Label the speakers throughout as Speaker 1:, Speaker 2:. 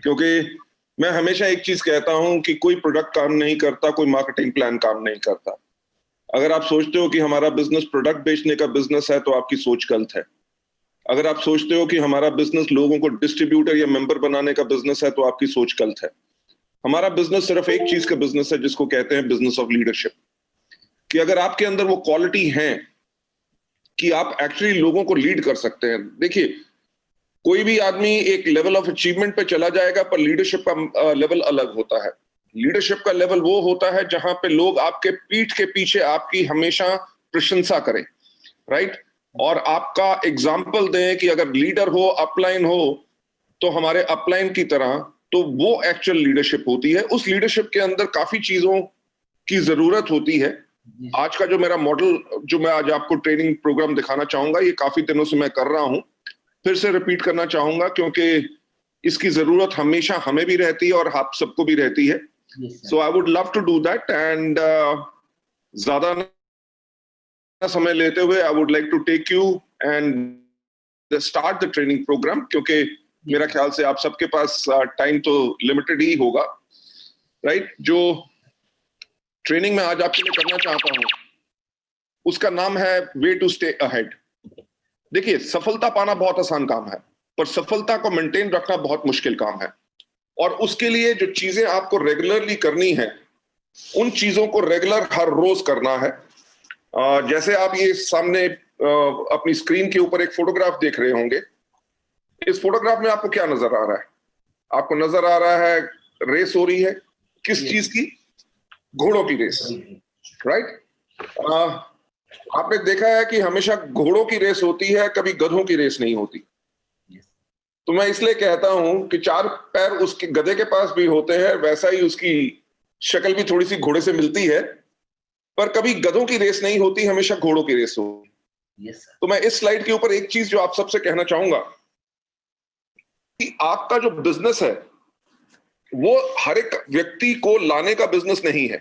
Speaker 1: क्योंकि मैं हमेशा एक चीज कहता हूं कि कोई प्रोडक्ट काम नहीं करता, कोई मार्केटिंग प्लान काम नहीं करता। अगर आप सोचते हो कि हमारा बिजनेस प्रोडक्ट बेचने का बिजनेस है तो आपकी सोच गलत है। अगर आप सोचते हो कि हमारा बिजनेस लोगों को डिस्ट्रीब्यूटर या मेंबर बनाने का बिजनेस है तो आपकी सोच गलत है। हमारा बिजनेस सिर्फ एक चीज का बिजनेस है जिसको कहते हैं बिजनेस ऑफ लीडरशिप। कि अगर आपके अंदर वो क्वालिटी है कि आप एक्चुअली लोगों को लीड कर सकते हैं। देखिए, कोई भी आदमी एक लेवल ऑफ अचीवमेंट पे चला जाएगा, पर लीडरशिप का लेवल अलग होता है। लीडरशिप का लेवल वो होता है जहां पे लोग आपके पीठ के पीछे आपकी हमेशा प्रशंसा करें, राइट, और आपका एग्जाम्पल दें कि अगर लीडर हो, अपलाइन हो, तो हमारे अपलाइन की तरह, तो वो एक्चुअल लीडरशिप होती है। उस लीडरशिप के अंदर काफी चीजों की जरूरत होती है। आज का जो मेरा मॉडल, जो मैं आज आपको ट्रेनिंग प्रोग्राम दिखाना चाहूंगा, ये काफी दिनों से मैं कर रहा हूं, फिर से रिपीट करना चाहूंगा क्योंकि इसकी जरूरत हमेशा हमें भी रहती है और आप सबको भी रहती है। So I would love to do that and ज्यादा समय लेते हुए I would like to take you and start the training program, क्योंकि मेरा ख्याल से आप सबके पास टाइम तो लिमिटेड ही होगा, राइट। जो ट्रेनिंग में आज आपके लिए करना चाहता हूं उसका नाम है वे टू स्टे अहेड। देखिए, सफलता पाना बहुत आसान काम है, पर सफलता को मेंटेन रखना बहुत मुश्किल काम है। और उसके लिए जो चीजें आपको रेगुलरली करनी है, उन चीजों को रेगुलर हर रोज करना है। जैसे आप ये सामने अपनी स्क्रीन के ऊपर एक फोटोग्राफ देख रहे होंगे। इस फोटोग्राफ में आपको क्या नजर आ रहा है? आपको नजर आ रहा है रेस हो रही है। किस चीज की? घोड़ों की रेस, राइट। आपने देखा है कि हमेशा घोड़ों की रेस होती है, कभी गधों की रेस नहीं होती। तो मैं इसलिए कहता हूं कि चार पैर उसके गधे के पास भी होते हैं, वैसा ही उसकी शक्ल भी थोड़ी सी घोड़े से मिलती है, पर कभी गधों की रेस नहीं होती, हमेशा घोड़ों की रेस होती। तो मैं इस स्लाइड के ऊपर एक चीज जो आप सबसे कहना चाहूंगा कि आपका जो बिजनेस है वो हर एक व्यक्ति को लाने का बिजनेस नहीं है,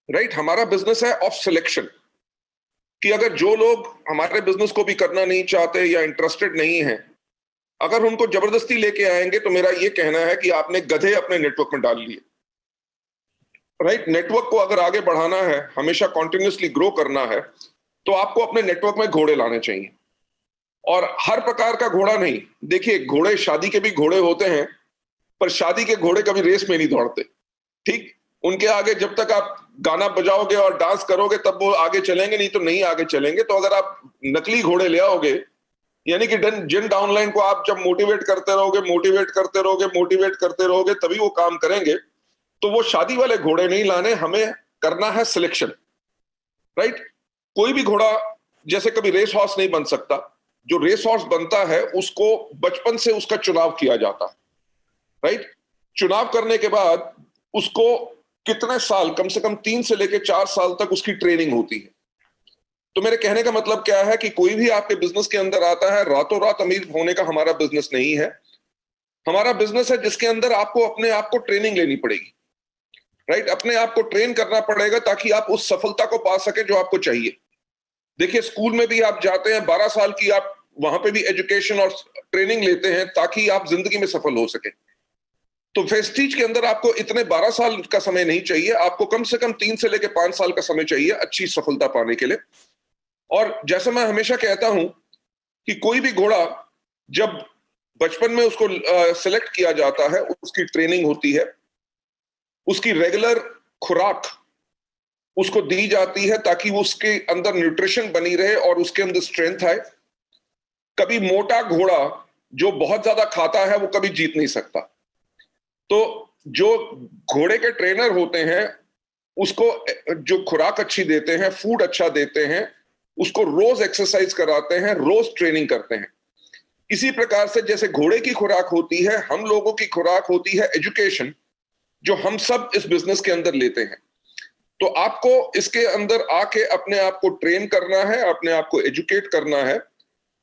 Speaker 1: राइट। हमारा बिजनेस है ऑफ सिलेक्शन, कि अगर जो लोग हमारे बिजनेस को भी करना नहीं चाहते या इंटरेस्टेड नहीं है, अगर उनको जबरदस्ती लेके आएंगे तो मेरा ये कहना है कि आपने गधे अपने नेटवर्क में डाल लिए, राइट। नेटवर्क को अगर आगे बढ़ाना है, हमेशा कॉन्टिन्यूसली ग्रो करना है, तो आपको अपने नेटवर्क में घोड़े लाने चाहिए। और हर प्रकार का घोड़ा नहीं। देखिए, घोड़े, शादी के भी घोड़े होते हैं, पर शादी के घोड़े कभी रेस में नहीं दौड़ते, ठीक। उनके आगे जब तक आप गाना बजाओगे और डांस करोगे तब वो आगे चलेंगे, नहीं तो नहीं आगे चलेंगे। तो अगर आप नकली घोड़े ले आओगे, यानी कि जिन डाउनलाइन को आप जब मोटिवेट करते रहोगे, मोटिवेट करते रहोगे, मोटिवेट करते रहोगे, तभी वो काम करेंगे। तो वो शादी वाले घोड़े नहीं लाने, हमें करना है सिलेक्शन, राइट। कोई भी घोड़ा जैसे कभी रेस हॉर्स नहीं बन सकता। जो रेस हॉर्स बनता है उसको बचपन से उसका चुनाव किया जाता है, राइट। चुनाव करने के बाद उसको कितने साल, कम से कम 3 से लेकर 4 साल तक उसकी ट्रेनिंग होती है। तो मेरे कहने का मतलब क्या है कि कोई भी आपके बिजनेस के अंदर आता है, रातों रात अमीर होने का हमारा बिजनेस नहीं है। हमारा बिजनेस है जिसके अंदर आपको अपने आप को ट्रेनिंग लेनी पड़ेगी, राइट। अपने आप को ट्रेन करना पड़ेगा ताकि आप उस सफलता को पा सके जो आपको चाहिए। देखिए, स्कूल में भी आप जाते हैं, 12 साल की आप वहां पे भी एजुकेशन और ट्रेनिंग लेते हैं ताकि आप जिंदगी में सफल हो सके। तो वेस्टीज के अंदर आपको इतने 12 साल का समय नहीं चाहिए, आपको कम से कम 3 से लेकर 5 साल का समय चाहिए अच्छी सफलता पाने के लिए। और जैसे मैं हमेशा कहता हूं कि कोई भी घोड़ा जब बचपन में उसको सिलेक्ट किया जाता है, उसकी ट्रेनिंग होती है, उसकी रेगुलर खुराक उसको दी जाती है ताकि वो उसके अंदर न्यूट्रिशन बनी रहे और उसके अंदर स्ट्रेंथ आए। कभी मोटा घोड़ा जो बहुत ज्यादा खाता है वो कभी जीत नहीं सकता। तो जो घोड़े के ट्रेनर होते हैं उसको जो खुराक अच्छी देते हैं, फूड अच्छा देते हैं, उसको रोज एक्सरसाइज कराते हैं, रोज ट्रेनिंग करते हैं। इसी प्रकार से जैसे घोड़े की खुराक होती है, हम लोगों की खुराक होती है एजुकेशन, जो हम सब इस बिजनेस के अंदर लेते हैं। तो आपको इसके अंदर आके अपने आप को ट्रेन करना है, अपने आप को एजुकेट करना है,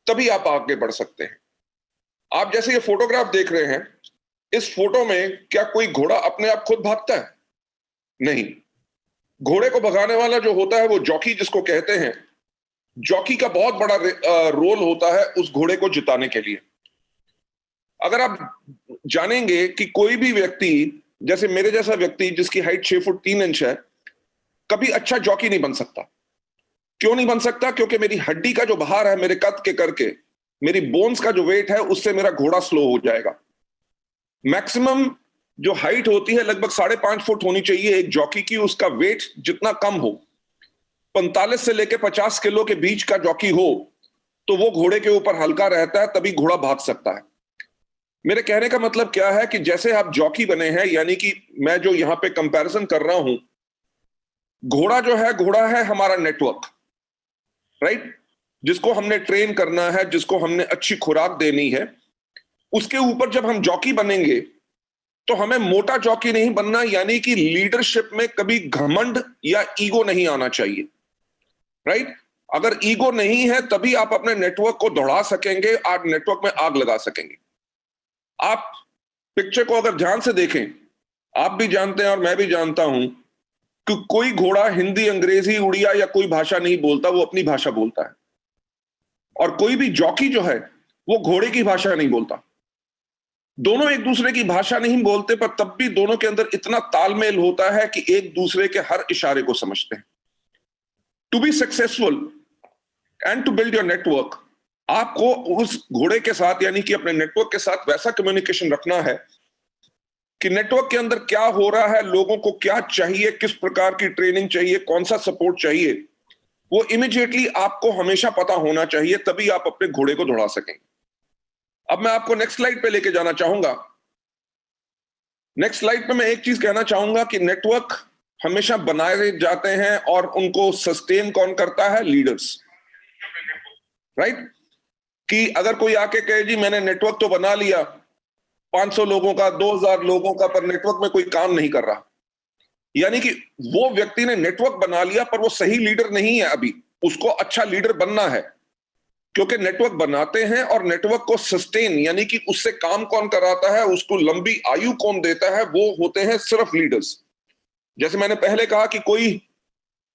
Speaker 1: तभी आप आगे बढ़ सकते हैं। आप जैसे ये फोटोग्राफ देख रहे हैं, इस फोटो में क्या कोई घोड़ा अपने आप खुद भागता है? नहीं। घोड़े को भगाने वाला जो होता है वो जॉकी जिसको कहते हैं, जॉकी का बहुत बड़ा रोल होता है उस घोड़े को जिताने के लिए। अगर आप जानेंगे कि कोई भी व्यक्ति, जैसे मेरे जैसा व्यक्ति जिसकी हाइट 6 फुट 3 इंच है, कभी अच्छा जॉकी नहीं बन सकता। क्यों नहीं बन सकता? क्योंकि मेरी हड्डी का जो भार है मेरे कद के करके, मेरी बोन्स का जो वेट है उससे मेरा घोड़ा स्लो हो जाएगा। मैक्सिमम जो हाइट होती है लगभग 5.5 फुट होनी चाहिए एक जॉकी की, उसका वेट जितना कम हो, 45 से लेकर 50 किलो के बीच का जॉकी हो, तो वो घोड़े के ऊपर हल्का रहता है, तभी घोड़ा भाग सकता है। मेरे कहने का मतलब क्या है कि जैसे आप जॉकी बने हैं, यानी कि मैं जो यहां पे कंपैरिजन कर रहा हूं, घोड़ा है हमारा नेटवर्क, राइट? जिसको हमने ट्रेन करना है, जिसको हमने अच्छी खुराक देनी है। उसके ऊपर जब हम जॉकी बनेंगे तो हमें मोटा जॉकी नहीं बनना, यानी कि लीडरशिप में कभी घमंड या ईगो नहीं आना चाहिए, राइट? अगर ईगो नहीं है तभी आप अपने नेटवर्क को दौड़ा सकेंगे, आप नेटवर्क में आग लगा सकेंगे। आप पिक्चर को अगर ध्यान से देखें, आप भी जानते हैं और मैं भी जानता हूं कि कोई घोड़ा हिंदी, अंग्रेजी, उड़िया या कोई भाषा नहीं बोलता, वो अपनी भाषा बोलता है। और कोई भी जॉकी जो है वो घोड़े की भाषा नहीं बोलता। दोनों एक दूसरे की भाषा नहीं बोलते, पर तब भी दोनों के अंदर इतना तालमेल होता है कि एक दूसरे के हर इशारे को समझते हैं। To be successful and to build your network, आपको उस घोड़े के साथ, यानी कि अपने नेटवर्क के साथ वैसा कम्युनिकेशन रखना है कि नेटवर्क के अंदर क्या हो रहा है, लोगों को क्या चाहिए, किस प्रकार की ट्रेनिंग चाहिए, कौन सा सपोर्ट चाहिए, वो इमीडिएटली आपको हमेशा पता होना चाहिए, तभी आप अपने घोड़े को दौड़ा सकेंगे। अब मैं आपको नेक्स्ट स्लाइड पे लेके जाना चाहूंगा। नेक्स्ट स्लाइड पे मैं एक चीज कहना चाहूंगा कि नेटवर्क हमेशा बनाए जाते हैं और उनको सस्टेन कौन करता है? Leaders, right? कि अगर कोई आके कहे जी मैंने नेटवर्क तो बना लिया 500 लोगों का, 2000 लोगों का, पर नेटवर्क में कोई काम नहीं कर रहा, यानी कि वो व्यक्ति ने नेटवर्क बना लिया पर वो सही लीडर नहीं है। अभी उसको अच्छा लीडर बनना है, क्योंकि नेटवर्क बनाते हैं और नेटवर्क को सस्टेन, यानी कि उससे काम कौन कराता है, उसको लंबी आयु कौन देता है, वो होते हैं सिर्फ लीडर्स। जैसे मैंने पहले कहा कि कोई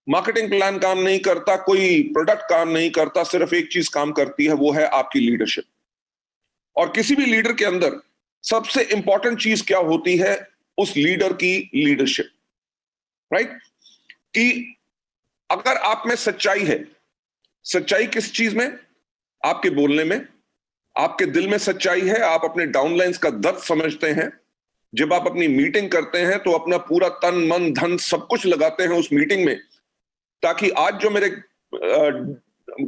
Speaker 1: मार्केटिंग प्लान काम नहीं करता, कोई प्रोडक्ट काम नहीं करता, सिर्फ एक चीज काम करती है, वो है आपकी लीडरशिप। और किसी भी लीडर के अंदर सबसे इंपॉर्टेंट चीज क्या होती है? उस लीडर की लीडरशिप, राइट? कि अगर आप में सच्चाई है, सच्चाई किस चीज में? आपके बोलने में, आपके दिल में सच्चाई है, आप अपने डाउनलाइंस का दर्द समझते हैं। जब आप अपनी मीटिंग करते हैं तो अपना पूरा तन मन धन सब कुछ लगाते हैं उस मीटिंग में, ताकि आज जो मेरे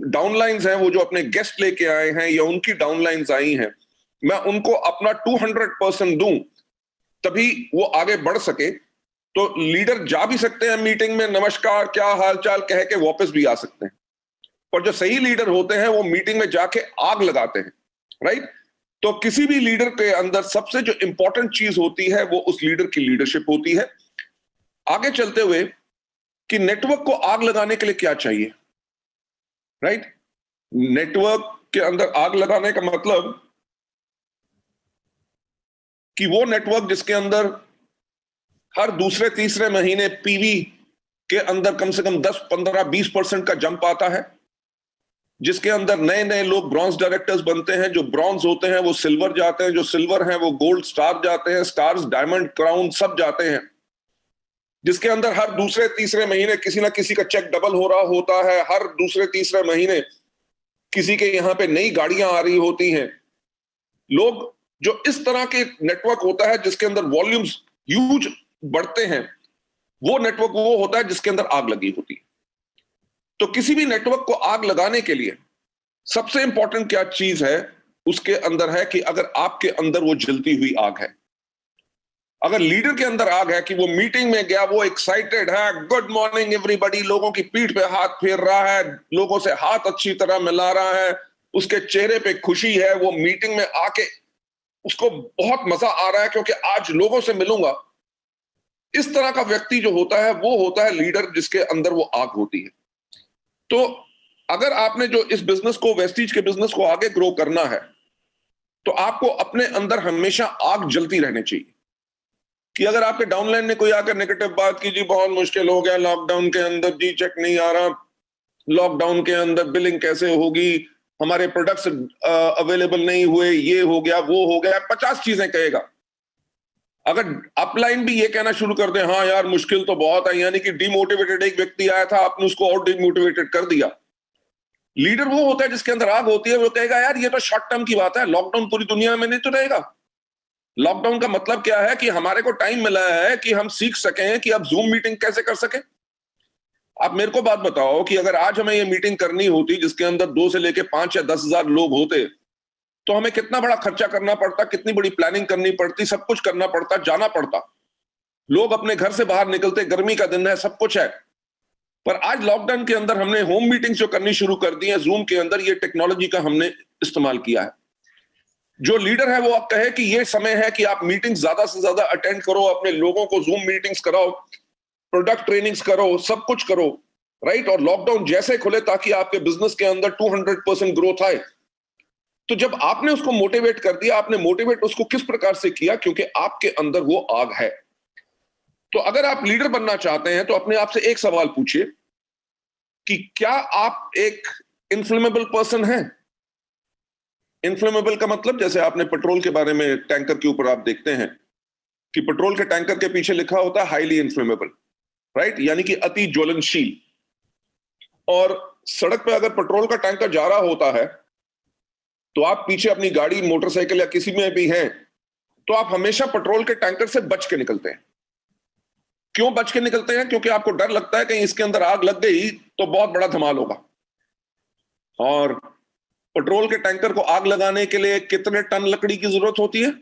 Speaker 1: डाउनलाइंस हैं, वो जो अपने गेस्ट लेके आए हैं या उनकी डाउनलाइंस आई हैं, मैं उनको अपना 200% दूं, तभी वो आगे बढ़ सके। तो लीडर जा भी सकते हैं मीटिंग में, नमस्कार, क्या हालचाल कह के वापस भी आ सकते हैं, पर जो सही लीडर होते हैं वो मीटिंग में जाके आग लगाते हैं, राइट? तो किसी भी लीडर के अंदर सबसे जो इंपॉर्टेंट चीज होती है वो उस लीडर की लीडरशिप होती है। आगे चलते हुए कि नेटवर्क को आग लगाने के लिए क्या चाहिए, राइट? नेटवर्क के अंदर आग लगाने का मतलब कि वो नेटवर्क जिसके अंदर हर दूसरे तीसरे महीने पीवी के अंदर कम से कम 10, 15, 20% का जंप आता है, जिसके अंदर नए नए लोग ब्रॉन्ज डायरेक्टर्स बनते हैं, जो ब्रॉन्ज होते हैं वो सिल्वर जाते हैं, जो सिल्वर हैं वो गोल्ड स्टार जाते हैं, स्टार्स डायमंड क्राउन सब जाते हैं, जिसके अंदर हर दूसरे तीसरे महीने किसी ना किसी का चेक डबल हो रहा होता है, हर दूसरे तीसरे महीने किसी के यहां पे नई गाड़ियां आ रही होती हैं। लोग जो इस तरह के नेटवर्क होता है जिसके अंदर वॉल्यूम्स ह्यूज बढ़ते हैं, वो नेटवर्क वो होता है जिसके अंदर आग लगी होती है। तो किसी भी नेटवर्क को आग लगाने के लिए सबसे इंपॉर्टेंट क्या चीज है उसके अंदर है कि अगर आपके अंदर वो जलती हुई आग है, अगर लीडर के अंदर आग है कि वो मीटिंग में गया, वो एक्साइटेड है, गुड मॉर्निंग एवरीबॉडी, लोगों की पीठ पे हाथ फेर रहा है, लोगों से हाथ अच्छी तरह मिला रहा है, उसके चेहरे पे खुशी है, वो मीटिंग में आके उसको बहुत मजा आ रहा है क्योंकि आज लोगों से मिलूंगा, इस तरह का व्यक्ति जो होता है वो होता है लीडर जिसके अंदर वो आग होती है। तो अगर आपने जो इस बिजनेस को, वेस्टीज के बिजनेस को आगे ग्रो करना है, तो आपको अपने अंदर हमेशा आग जलती रहनी चाहिए। कि अगर आपके डाउनलाइन ने कोई आकर नेगेटिव बात की, जी बहुत मुश्किल हो गया लॉकडाउन के अंदर, जी चेक नहीं आ रहा, लॉकडाउन के अंदर बिलिंग कैसे होगी, हमारे प्रोडक्ट्स अवेलेबल नहीं हुए, ये हो गया वो हो गया, 50 चीजें कहेगा, अगर अपलाइन भी ये कहना शुरू कर दे, हाँ यार मुश्किल तो बहुत है, यानी कि डिमोटिवेटेड एक व्यक्ति आया था, आपने उसको और डिमोटिवेटेड कर दिया। लीडर वो होता है जिसके अंदर आग होती है, वो कहेगा यार ये तो शॉर्ट टर्म की बात है, लॉकडाउन पूरी दुनिया में नहीं तो रहेगा। लॉकडाउन का मतलब क्या है कि हमारे को टाइम मिला है कि हम सीख सकें कि अब जूम मीटिंग कैसे कर सकें। आप मेरे को बात बताओ कि अगर आज हमें ये मीटिंग करनी होती जिसके अंदर 2 से लेके 5 या 10,000 लोग होते, तो हमें कितना बड़ा खर्चा करना पड़ता, कितनी बड़ी प्लानिंग करनी पड़ती, सब कुछ करना पड़ता, जाना पड़ता, लोग अपने घर से बाहर निकलते, गर्मी का दिन है, सब कुछ है। पर आज लॉकडाउन के अंदर हमने होम मीटिंग्स जो करनी शुरू कर दी है, जूम के अंदर ये टेक्नोलॉजी का हमने इस्तेमाल किया है। जो लीडर है वो आप कहे कि ये समय है कि आप मीटिंग ज्यादा से ज्यादा अटेंड करो, अपने लोगों को जूम मीटिंग्स कराओ, प्रोडक्ट ट्रेनिंग्स करो, सब कुछ करो, राइट। और लॉकडाउन जैसे खुले ताकि आपके बिजनेस के अंदर 200% ग्रोथ आए। तो जब आपने उसको मोटिवेट कर दिया, आपने मोटिवेट उसको किस प्रकार से किया, क्योंकि आपके अंदर वो आग है। तो अगर आप लीडर बनना चाहते हैं तो अपने आप से एक सवाल पूछिए कि क्या आप एक इन्फ्लेमेबल पर्सन हैं। इन्फ्लेमेबल का मतलब, जैसे आपने पेट्रोल के बारे में टैंकर के ऊपर आप देखते हैं कि पेट्रोल के टैंकर के पीछे लिखा होता है हाईली इन्फ्लेमेबल, राइट, यानी कि अति ज्वलनशील। और सड़क पे अगर पेट्रोल का टैंकर जा रहा होता है तो आप पीछे अपनी गाड़ी, मोटरसाइकिल या किसी में भी हैं, तो आप हमेशा पेट्रोल के टैंकर से बच के निकलते हैं। क्यों बच के निकलते हैं? क्योंकि आपको डर लगता है कहीं इसके अंदर आग लग गई तो बहुत बड़ा धमाल होगा। और पेट्रोल के टैंकर को आग लगाने के लिए कितने टन लकड़ी की जरूरत होती है?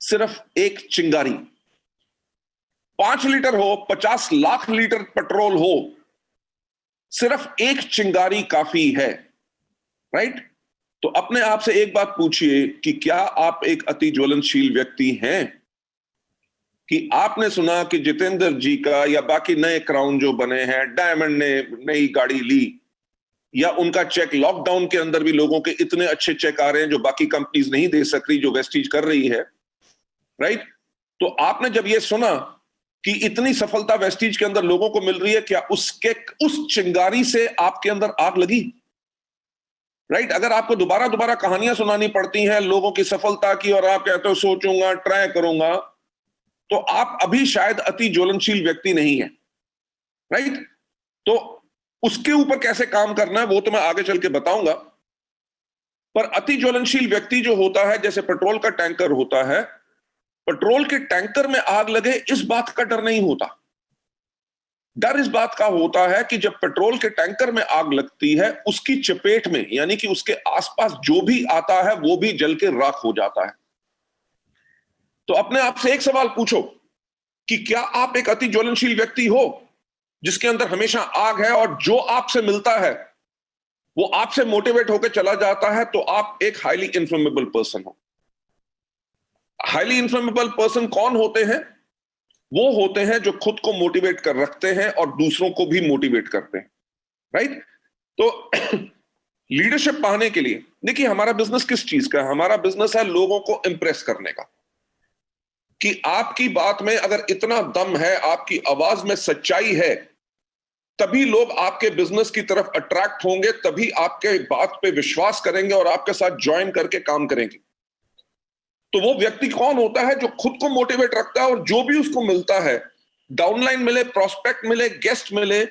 Speaker 1: सिर्फ एक चिंगारी। 5 लीटर हो, 50 लाख लीटर पेट्रोल हो, सिर्फ एक चिंगारी काफी है, राइट। तो अपने आप से एक बात पूछिए कि क्या आप एक अति ज्वलनशील व्यक्ति हैं? कि आपने सुना कि जितेंद्र जी का या बाकी नए क्राउन जो बने हैं, डायमंड ने नई गाड़ी ली, या उनका चेक, लॉकडाउन के अंदर भी लोगों के इतने अच्छे चेक आ रहे हैं जो बाकी कंपनीज नहीं दे सक रही, जो वेस्टीज कर रही है, राइट। तो आपने जब ये सुना कि इतनी सफलता वेस्टीज के अंदर लोगों को मिल रही है, क्या उसके उस चिंगारी से आपके अंदर आग लगी? राइट। अगर आपको दोबारा दोबारा कहानियां सुनानी पड़ती हैं लोगों की सफलता की और आप कहते हो सोचूंगा, ट्राई करूंगा, तो आप अभी शायद अति ज्वलनशील व्यक्ति नहीं है, राइट। तो उसके ऊपर कैसे काम करना है वो तो मैं आगे चल के बताऊंगा। पर अति ज्वलनशील व्यक्ति जो होता है, जैसे पेट्रोल का टैंकर होता है, पेट्रोल के टैंकर में आग लगे इस बात का डर नहीं होता। डर इस बात का होता है कि जब पेट्रोल के टैंकर में आग लगती है, उसकी चपेट में, यानी कि उसके आसपास जो भी आता है वो भी जल के राख हो जाता है। तो अपने आप से एक सवाल पूछो कि क्या आप एक अति ज्वलनशील व्यक्ति हो जिसके अंदर हमेशा आग है, और जो आपसे मिलता है वो आपसे मोटिवेट होकर चला जाता है, तो आप एक हाईली इन्फ्लेमेबल पर्सन हो। हाईली इन्फ्लेमेबल पर्सन कौन होते हैं? वो होते हैं जो खुद को मोटिवेट कर रखते हैं और दूसरों को भी मोटिवेट करते हैं, राइट। तो लीडरशिप पाने के लिए, देखिए हमारा बिजनेस किस चीज का है? हमारा बिजनेस है लोगों को इंप्रेस करने का। कि आपकी बात में अगर इतना दम है, आपकी आवाज में सच्चाई है, तभी लोग आपके बिजनेस की तरफ अट्रैक्ट होंगे, तभी आपके बात पे विश्वास करेंगे और आपके साथ ज्वाइन करके काम करेंगे। तो वो व्यक्ति कौन होता है? जो खुद को मोटिवेट रखता है और जो भी उसको मिलता है, डाउनलाइन मिले, प्रोस्पेक्ट मिले, गेस्ट मिले,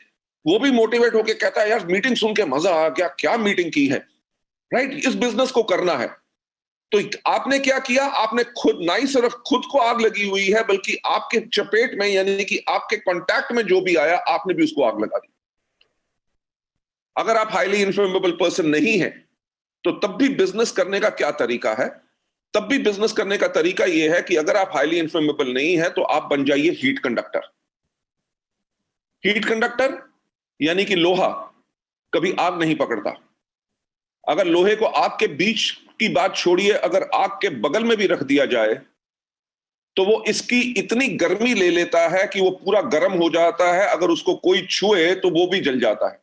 Speaker 1: वो भी मोटिवेट होके कहता है यार मीटिंग सुन के मजा आ गया, क्या मीटिंग की है, राइट। इस बिजनेस को करना है। तो आपने क्या किया? आपने खुद, ना ही सिर्फ खुद को आग लगी हुई है, बल्कि आपके चपेट में, यानी कि आपके कांटेक्ट में जो भी आया, आपने भी उसको आग लगा दी। अगर आप हाईली इन्फ्लेमेबल पर्सन नहीं है तो तब भी बिजनेस करने का क्या तरीका है? तब भी बिजनेस करने का तरीका यह है कि अगर आप हाईली इन्फ्लेमेबल नहीं है तो आप बन जाइए हीट कंडक्टर। हीट कंडक्टर यानी कि लोहा कभी आग नहीं पकड़ता। अगर लोहे को आग के बीच की बात छोड़िए, अगर आग के बगल में भी रख दिया जाए तो वो इसकी इतनी गर्मी ले लेता है कि वो पूरा गर्म हो जाता है, अगर उसको कोई छुए तो वो भी जल जाता है।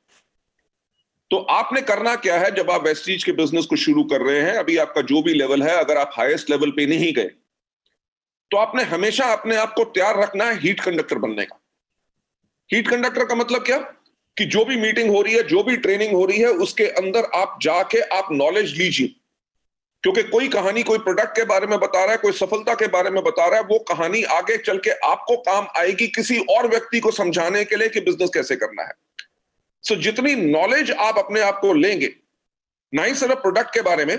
Speaker 1: तो आपने करना क्या है? जब आप वेस्टीज के बिजनेस को शुरू कर रहे हैं, अभी आपका जो भी लेवल है, अगर आप हाईएस्ट लेवल पे नहीं गए तो आपने हमेशा अपने आप को तैयार रखना है हीट कंडक्टर बनने का। हीट कंडक्टर का मतलब क्या? कि जो भी मीटिंग हो रही है, जो भी ट्रेनिंग हो रही है, उसके अंदर आप जाके आप नॉलेज लीजिए। क्योंकि कोई कहानी कोई प्रोडक्ट के बारे में बता रहा है, कोई सफलता के बारे में बता रहा है, वो कहानी आगे चल के आपको काम आएगी किसी और व्यक्ति को समझाने के लिए कि बिजनेस कैसे करना है। सो जितनी नॉलेज आप अपने आप को लेंगे, ना ही सिर्फ प्रोडक्ट के बारे में,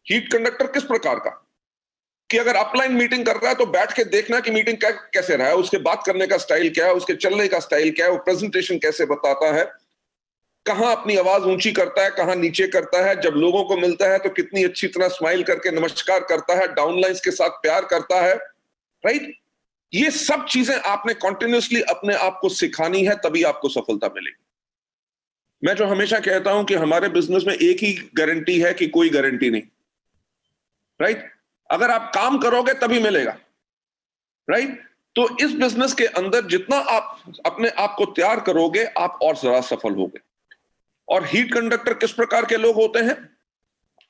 Speaker 1: हीट कंडक्टर किस प्रकार का, कि अगर अपलाइन मीटिंग कर रहा है तो बैठ के देखना कि मीटिंग कैसे रहा है, उसके बात करने का स्टाइल क्या है, उसके चलने का स्टाइल क्या है, वो प्रेजेंटेशन कैसे बताता है, कहां अपनी आवाज ऊंची करता है, कहां नीचे करता है, जब लोगों को मिलता है तो कितनी अच्छी तरह स्माइल करके नमस्कार करता है, डाउनलाइंस के साथ प्यार करता है, राइट। ये सब चीजें आपने कॉन्टिन्यूसली अपने आप को सिखानी है, तभी आपको सफलता मिलेगी। मैं जो हमेशा कहता हूं कि हमारे बिजनेस में एक ही गारंटी है कि कोई गारंटी नहीं, राइट। अगर आप काम करोगे तभी मिलेगा, राइट। तो इस बिजनेस के अंदर जितना आप अपने आप को तैयार करोगे, आप और ज्यादा सफल होगे। और हीट कंडक्टर किस प्रकार के लोग होते हैं?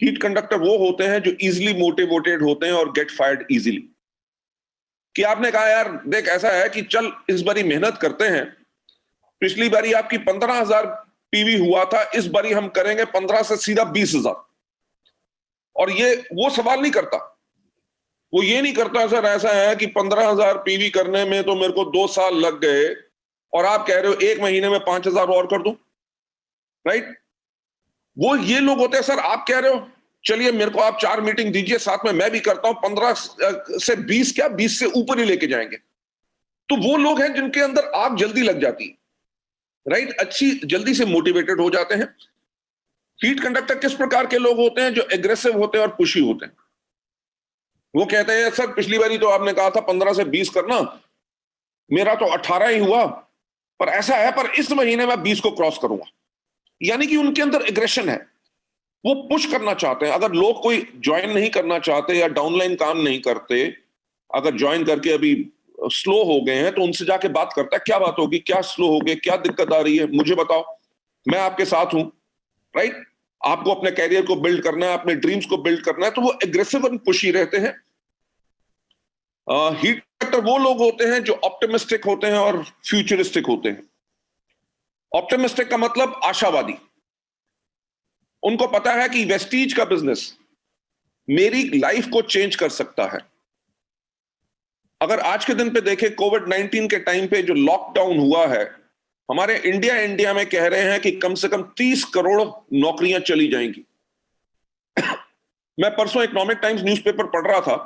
Speaker 1: हीट कंडक्टर वो होते हैं जो इजीली मोटिवेटेड होते हैं और गेट फायर्ड इजीली। कि आपने कहा यार देख ऐसा है कि चल इस बारी मेहनत करते हैं, पिछली बारी आपकी 15,000 पीवी हुआ था, इस बारी हम करेंगे 15 से सीधा 20,000। और ये वो सवाल नहीं करता, वो ये नहीं करता सर ऐसा है कि 15,000 पीवी करने में तो मेरे को 2 साल लग गए और आप कह रहे हो 1 महीने में 5,000 और कर दूं, राइट। वो ये लोग होते हैं, सर आप कह रहे हो चलिए मेरे को आप 4 मीटिंग दीजिए, साथ में मैं भी करता हूं, 15 से 20 क्या 20 से ऊपर ही लेके जाएंगे। तो वो लोग हैं जिनके अंदर आग जल्दी लग जाती है, राइट, अच्छी जल्दी से मोटिवेटेड हो जाते हैं। हीट कंडक्टर किस प्रकार के लोग होते हैं? जो एग्रेसिव होते हैं और पुशी होते हैं। वो कहते हैं सर पिछली बारी तो आपने कहा था 15 से 20 करना, मेरा तो 18 ही हुआ, पर ऐसा है पर इस महीने में 20 को क्रॉस करूंगा। यानी कि उनके अंदर एग्रेशन है, वो पुश करना चाहते हैं। अगर लोग कोई ज्वाइन नहीं करना चाहते या डाउनलाइन काम नहीं करते, अगर ज्वाइन करके अभी स्लो हो गए हैं, तो उनसे जाके बात करता है, क्या बात होगी, क्या स्लो हो गए, क्या दिक्कत आ रही है, मुझे बताओ, मैं आपके साथ हूं, राइट। आपको अपने कैरियर को बिल्ड करना है, अपने ड्रीम्स को बिल्ड करना है, तो वो एग्रेसिव और पुशी रहते हैं। हीट कंडक्टर वो लोग होते हैं जो ऑप्टिमिस्टिक होते हैं और फ्यूचरिस्टिक होते हैं। ऑप्टिमिस्टिक का मतलब आशावादी। उनको पता है कि वेस्टीज का बिजनेस मेरी लाइफ को चेंज कर सकता है। अगर आज के दिन पे देखें, कोविड-19 के टाइम पे जो लॉकडाउन हुआ है, हमारे इंडिया में कह रहे हैं कि कम से कम 30 करोड़ नौकरियां चली जाएंगी। मैं परसों इकोनॉमिक टाइम्स न्यूज़पेपर पढ़ रहा था,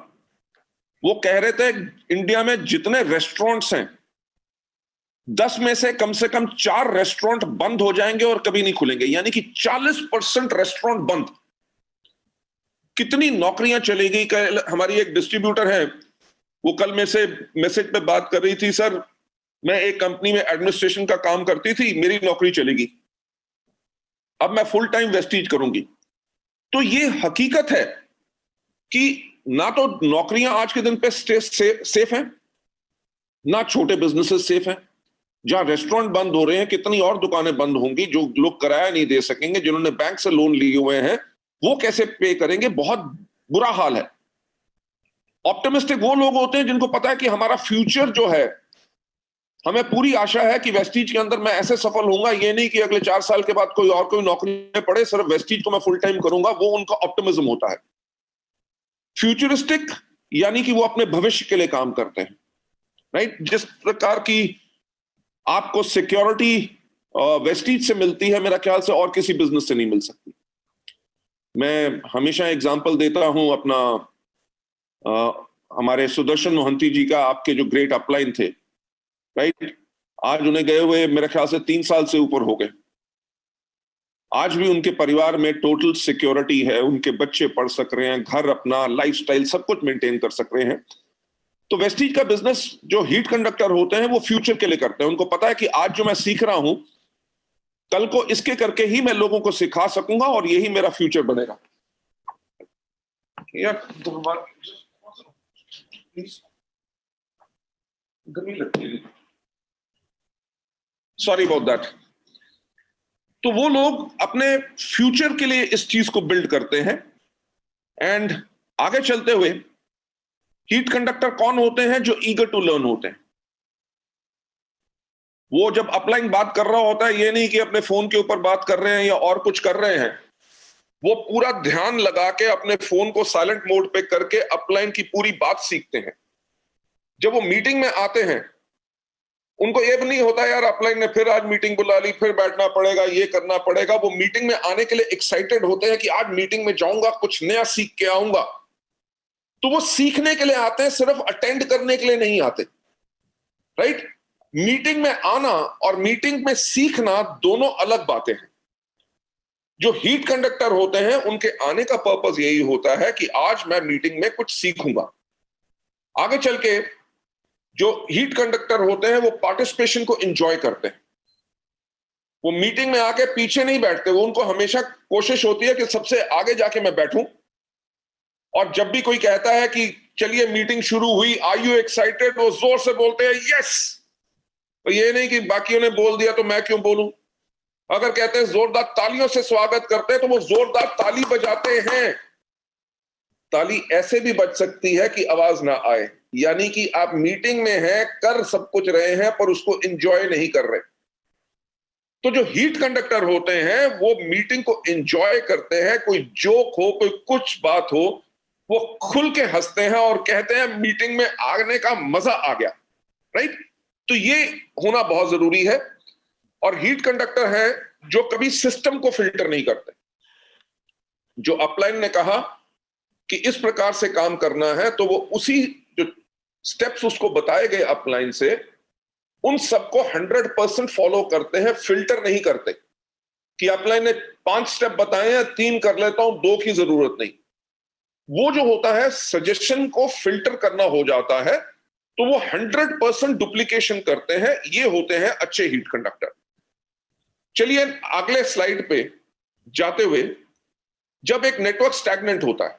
Speaker 1: वो कह रहे थे इंडिया में जितने रेस्टोरेंट्स हैं, 10 में से कम 4 रेस्टोरेंट बंद हो जाएंगे और कभी नहीं खुलेंगे। यानी कि 40% रेस्टोरेंट बंद। कितनी नौकरियां चलेगी? कल हमारी एक डिस्ट्रीब्यूटर है, वो कल में से मैसेज पे बात कर रही थी, सर मैं एक कंपनी में एडमिनिस्ट्रेशन का काम करती थी, मेरी नौकरी चलेगी, अब मैं फुल टाइम वेस्टीज करूंगी। तो ये हकीकत है कि ना तो नौकरियां आज के दिन पे सेफ हैं, ना छोटे बिजनेसेस सेफ हैं। जहां रेस्टोरेंट बंद हो रहे हैं, कितनी और दुकानें बंद होंगी, जो लोग किराया नहीं दे सकेंगे, जिन्होंने बैंक से लोन लिए हुए हैं, वो कैसे पे करेंगे? बहुत बुरा हाल है। ऑप्टिमिस्टिक वो लोग होते हैं जिनको पता है कि हमारा फ्यूचर जो है, हमें पूरी आशा है कि वेस्टीज के अंदर मैं ऐसे सफल होऊंगा, ये नहीं कि अगले 4 साल के बाद कोई नौकरी पड़े, सिर्फ वेस्टीज को मैं फुल टाइम करूंगा। वो उनका ऑप्टिमिज्म होता है। फ्यूचरिस्टिक यानी कि वो अपने भविष्य के लिए काम करते हैं, राइट। जिस प्रकार की आपको सिक्योरिटी वेस्टीज से मिलती है, मेरा ख्याल से और किसी बिजनेस से नहीं मिल सकती। मैं हमेशा एग्जांपल देता हूं अपना, हमारे सुदर्शन मोहंती जी का, आपके जो ग्रेट अपलाइन थे, राइट। आज उन्हें गए हुए मेरे ख्याल से 3 साल से ऊपर हो गए। आज भी उनके परिवार में टोटल सिक्योरिटी है, उनके बच्चे पढ़ सक रहे हैं, घर, अपना लाइफस्टाइल सब कुछ मेंटेन कर सक रहे हैं। तो वेस्टीज का बिजनेस जो हीट कंडक्टर होते हैं, वो फ्यूचर के लिए करते हैं। उनको पता है कि आज जो मैं सीख रहा हूं, कल को इसके करके ही मैं लोगों को सिखा सकूंगा और यही मेरा फ्यूचर बनेगा। यार सॉरी अबाउट दैट। तो वो लोग अपने फ्यूचर के लिए इस चीज को बिल्ड करते हैं। एंड आगे चलते हुए, हीट कंडक्टर कौन होते हैं? जो ईगर टू लर्न होते हैं। वो जब अपलाइन बात कर रहा होता है, ये नहीं कि अपने फोन के ऊपर बात कर रहे हैं या और कुछ कर रहे हैं, वो पूरा ध्यान लगा के अपने फोन को साइलेंट मोड पे करके अपलाइन की पूरी बात सीखते हैं। जब वो मीटिंग में आते हैं, उनको ये भी नहीं होता यार अपलाइन ने फिर आज मीटिंग बुला ली, फिर बैठना पड़ेगा, ये करना पड़ेगा। वो मीटिंग में आने के लिए एक्साइटेड होते हैं कि आज मीटिंग में जाऊंगा, कुछ नया सीख के आऊंगा। तो वो सीखने के लिए आते हैं, सिर्फ अटेंड करने के लिए नहीं आते। राइट? मीटिंग में आना और मीटिंग में सीखना दोनों अलग बातें हैं। जो हीट कंडक्टर होते हैं, उनके आने का पर्पस यही होता है कि आज मैं मीटिंग में कुछ सीखूंगा। आगे चल के जो हीट कंडक्टर होते हैं, वो पार्टिसिपेशन को एंजॉय करते हैं। वो मीटिंग में आके पीछे नहीं बैठते, वो उनको हमेशा कोशिश होती है कि सबसे आगे जाके मैं बैठूं। और जब भी कोई कहता है कि चलिए मीटिंग शुरू हुई, आर यू एक्साइटेड, वो जोर से बोलते हैं यस। तो ये नहीं कि बाकियों ने बोल दिया तो मैं क्यों बोलूं। अगर कहते हैं जोरदार तालियों से स्वागत करते हैं, तो वो जोरदार ताली बजाते हैं। ताली ऐसे भी बज सकती है कि आवाज ना आए, यानी कि आप मीटिंग में हैं, कर सब कुछ रहे हैं, पर उसको एंजॉय नहीं कर रहे। तो जो हीट कंडक्टर होते हैं, वो मीटिंग को एंजॉय करते हैं। कोई जोक हो, कोई कुछ बात हो, वो खुल के हंसते हैं और कहते हैं मीटिंग में आने का मजा आ गया। राइट? तो ये होना बहुत जरूरी है। और हीट कंडक्टर है जो कभी सिस्टम को फिल्टर नहीं करते। जो अपलाइन ने कहा कि इस प्रकार से काम करना है, तो वो उसी जो स्टेप्स उसको बताए गए अपलाइन से, उन सबको 100% फॉलो करते हैं, फिल्टर नहीं करते कि अपलाइन ने 5 स्टेप बताए हैं, 3 कर लेता हूं, 2 की जरूरत नहीं। वो जो होता है, सजेशन को फिल्टर करना हो जाता है, तो वो 100% डुप्लीकेशन करते हैं। ये होते हैं अच्छे हीट कंडक्टर। चलिए अगले स्लाइड पे जाते हुए, जब एक नेटवर्क स्टैग्नेंट होता है,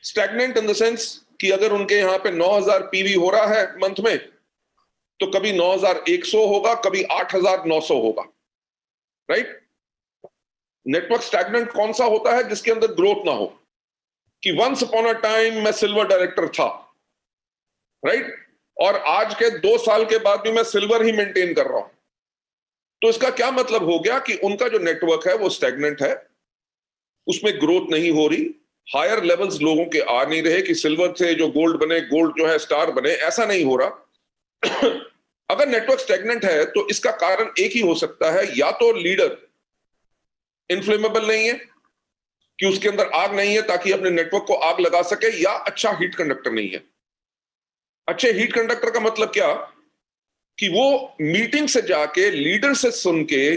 Speaker 1: स्टैग्नेंट इन द सेंस कि अगर उनके यहां पे 9000 पीवी हो रहा है मंथ में, तो कभी 9100 होगा, कभी 8900 होगा। राइट? नेटवर्क स्टैग्नेंट कौन सा होता है? जिसके अंदर ग्रोथ ना हो, कि वंस अपॉन अ टाइम मैं सिल्वर डायरेक्टर था, राइट, और आज के 2 साल के बाद भी मैं सिल्वर ही मेंटेन कर रहा हूं। तो इसका क्या मतलब हो गया कि उनका जो नेटवर्क है वो स्टैग्नेंट है, उसमें ग्रोथ नहीं हो रही, हायर लेवल्स लोगों के आ नहीं रहे कि सिल्वर से जो गोल्ड बने, गोल्ड जो है स्टार बने, ऐसा नहीं हो रहा। अगर नेटवर्क स्टैग्नेंट है तो इसका कारण एक ही हो सकता है, या तो लीडर इनफ्लेमेबल नहीं है कि उसके अंदर आग नहीं है ताकि अपने नेटवर्क को आग लगा सके, या अच्छा हीट कंडक्टर नहीं है। अच्छे हीट कंडक्टर का मतलब क्या? कि वो मीटिंग से जाके लीडर से सुन के,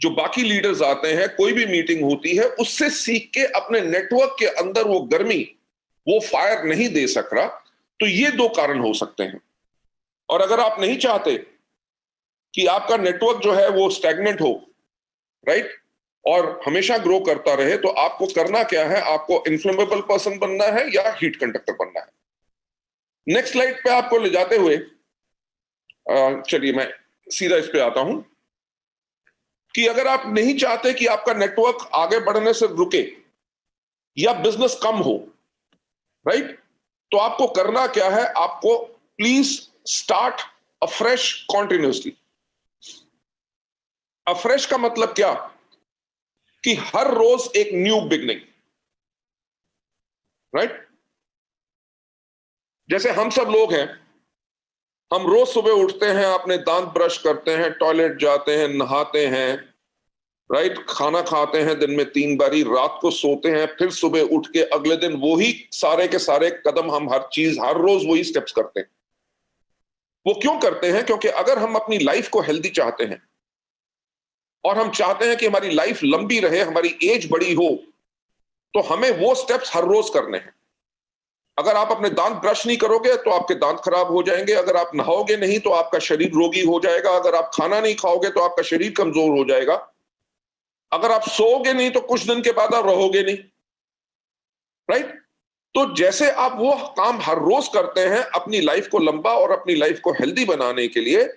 Speaker 1: जो बाकी लीडर्स आते हैं, कोई भी मीटिंग होती है, उससे सीख के अपने नेटवर्क के अंदर वो गर्मी, वो फायर नहीं दे सक रहा। तो ये 2 कारण हो सकते हैं। और अगर आप नहीं चाहते कि आपका नेटवर्क जो है वो स्टैग्नेंट हो, राइट, और हमेशा ग्रो करता रहे, तो आपको करना क्या है? आपको इन्फ्लेमेबल पर्सन बनना है या हीट कंडक्टर बनना है। नेक्स्ट स्लाइड पे आपको ले जाते हुए चलिए मैं सीधा इस पे आता हूं कि अगर आप नहीं चाहते कि आपका नेटवर्क आगे बढ़ने से रुके या बिजनेस कम हो, राइट, तो आपको करना क्या है? आपको please start afresh continuously. Afresh का मतलब क्या? कि हर रोज एक न्यू बिगनिंग। राइट? जैसे हम सब लोग हैं, हम रोज सुबह उठते हैं, अपने दांत ब्रश करते हैं, टॉयलेट जाते हैं, नहाते हैं, राइट, खाना खाते हैं दिन में 3 बारी, रात को सोते हैं, फिर सुबह उठ के अगले दिन वही सारे के सारे कदम, हम हर चीज हर रोज वही स्टेप्स करते हैं। वो क्यों करते हैं? क्योंकि अगर हम अपनी लाइफ को हेल्दी चाहते हैं और हम चाहते हैं कि हमारी लाइफ लंबी रहे, हमारी एज बड़ी हो, तो हमें वो स्टेप्स हर रोज करने हैं। अगर आप अपने दांत ब्रश नहीं करोगे तो आपके दांत खराब हो जाएंगे। अगर आप नहाओगे नहीं तो आपका शरीर रोगी हो जाएगा। अगर आप खाना नहीं खाओगे तो आपका शरीर कमजोर हो जाएगा। अगर आप सोओगे नहीं तो कुछ दिन के बाद आप रहोगे नहीं। राइट? तो जैसे आप वो काम हर रोज करते हैं अपनी लाइफ को लंबा और अपनी लाइफ को हेल्दी बनाने के लिए,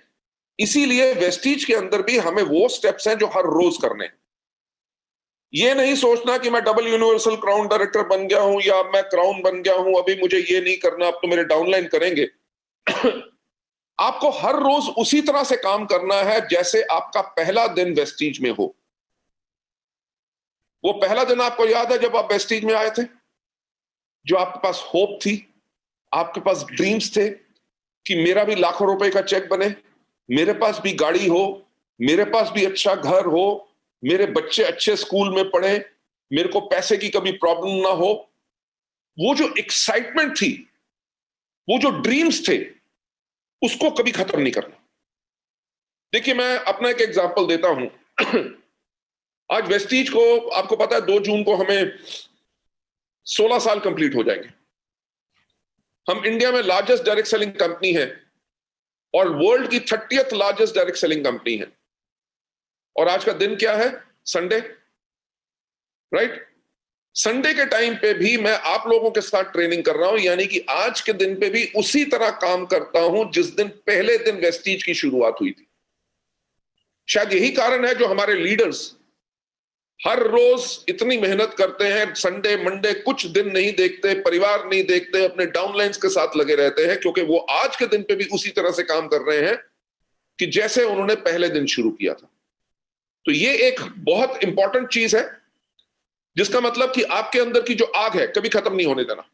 Speaker 1: इसीलिए वेस्टीज के अंदर भी हमें वो स्टेप्स हैं जो हर रोज करने हैं। ये नहीं सोचना कि मैं डबल यूनिवर्सल क्राउन डायरेक्टर बन गया हूं या मैं क्राउन बन गया हूं, अभी मुझे ये नहीं करना, अब तो मेरे डाउनलाइन करेंगे। आपको हर रोज उसी तरह से काम करना है जैसे आपका पहला दिन वेस्टीज में हो। वो पहला दिन आपको याद है जब आप वेस्टीज में आए थे, जो आपके पास होप थी, आपके पास ड्रीम्स थे कि मेरा भी लाखों रुपए का चेक बने, मेरे पास भी गाड़ी हो, मेरे पास भी अच्छा घर हो, मेरे बच्चे अच्छे स्कूल में पढ़े, मेरे को पैसे की कभी प्रॉब्लम ना हो। वो जो एक्साइटमेंट थी, वो जो ड्रीम्स थे, उसको कभी खत्म नहीं करना। देखिए, मैं अपना एक एग्जांपल देता हूं। आज वेस्टीज को, आपको पता है 2 जून को हमें 16 साल कंप्लीट हो जाएंगे। हम इंडिया में लार्जेस्ट डायरेक्ट सेलिंग कंपनी है और वर्ल्ड की 30th largest direct selling company है। और आज का दिन क्या है? Sunday, right? संडे के टाइम पे भी मैं आप लोगों के साथ ट्रेनिंग कर रहा हूं, यानी कि आज के दिन पे भी उसी तरह काम करता हूं जिस दिन पहले दिन वेस्टीज की शुरुआत हुई थी। शायद यही कारण है जो हमारे लीडर्स हर रोज इतनी मेहनत करते हैं, संडे मंडे कुछ दिन नहीं देखते, परिवार नहीं देखते, अपने डाउनलाइंस के साथ लगे रहते हैं, क्योंकि वो आज के दिन पे भी उसी तरह से काम कर रहे हैं कि जैसे उन्होंने पहले दिन शुरू किया था। तो ये एक बहुत इंपॉर्टेंट चीज है, जिसका मतलब कि आपके अंदर की जो आग है कभी खत्म नहीं होने देना।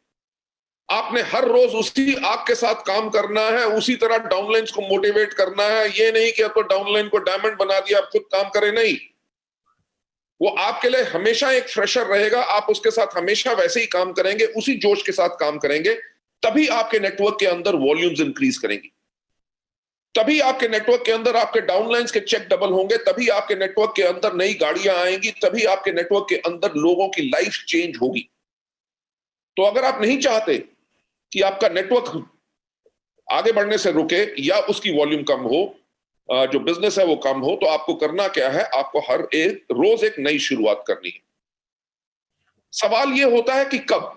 Speaker 1: आपने हर रोज उसी आग के साथ काम करना है, उसी तरह डाउनलाइंस को मोटिवेट करना है। ये नहीं कि आपको डाउनलाइन को डायमंड बना दिया, आप खुद काम करें, नहीं। वो आपके लिए हमेशा एक फ्रेशर रहेगा, आप उसके साथ हमेशा वैसे ही काम करेंगे, उसी जोश के साथ काम करेंगे, तभी आपके नेटवर्क के अंदर वॉल्यूम्स इंक्रीज करेंगी, तभी आपके नेटवर्क के अंदर आपके डाउनलाइंस के चेक डबल होंगे, तभी आपके नेटवर्क के अंदर नई गाड़ियां आएंगी, तभी आपके नेटवर्क के अंदर लोगों की लाइफ चेंज होगी। तो अगर आप नहीं चाहते कि आपका नेटवर्क आगे बढ़ने से रुके या उसकी वॉल्यूम कम हो, जो बिजनेस है वो कम हो, तो आपको करना क्या है? आपको हर एक रोज एक नई शुरुआत करनी है। सवाल ये होता है कि कब।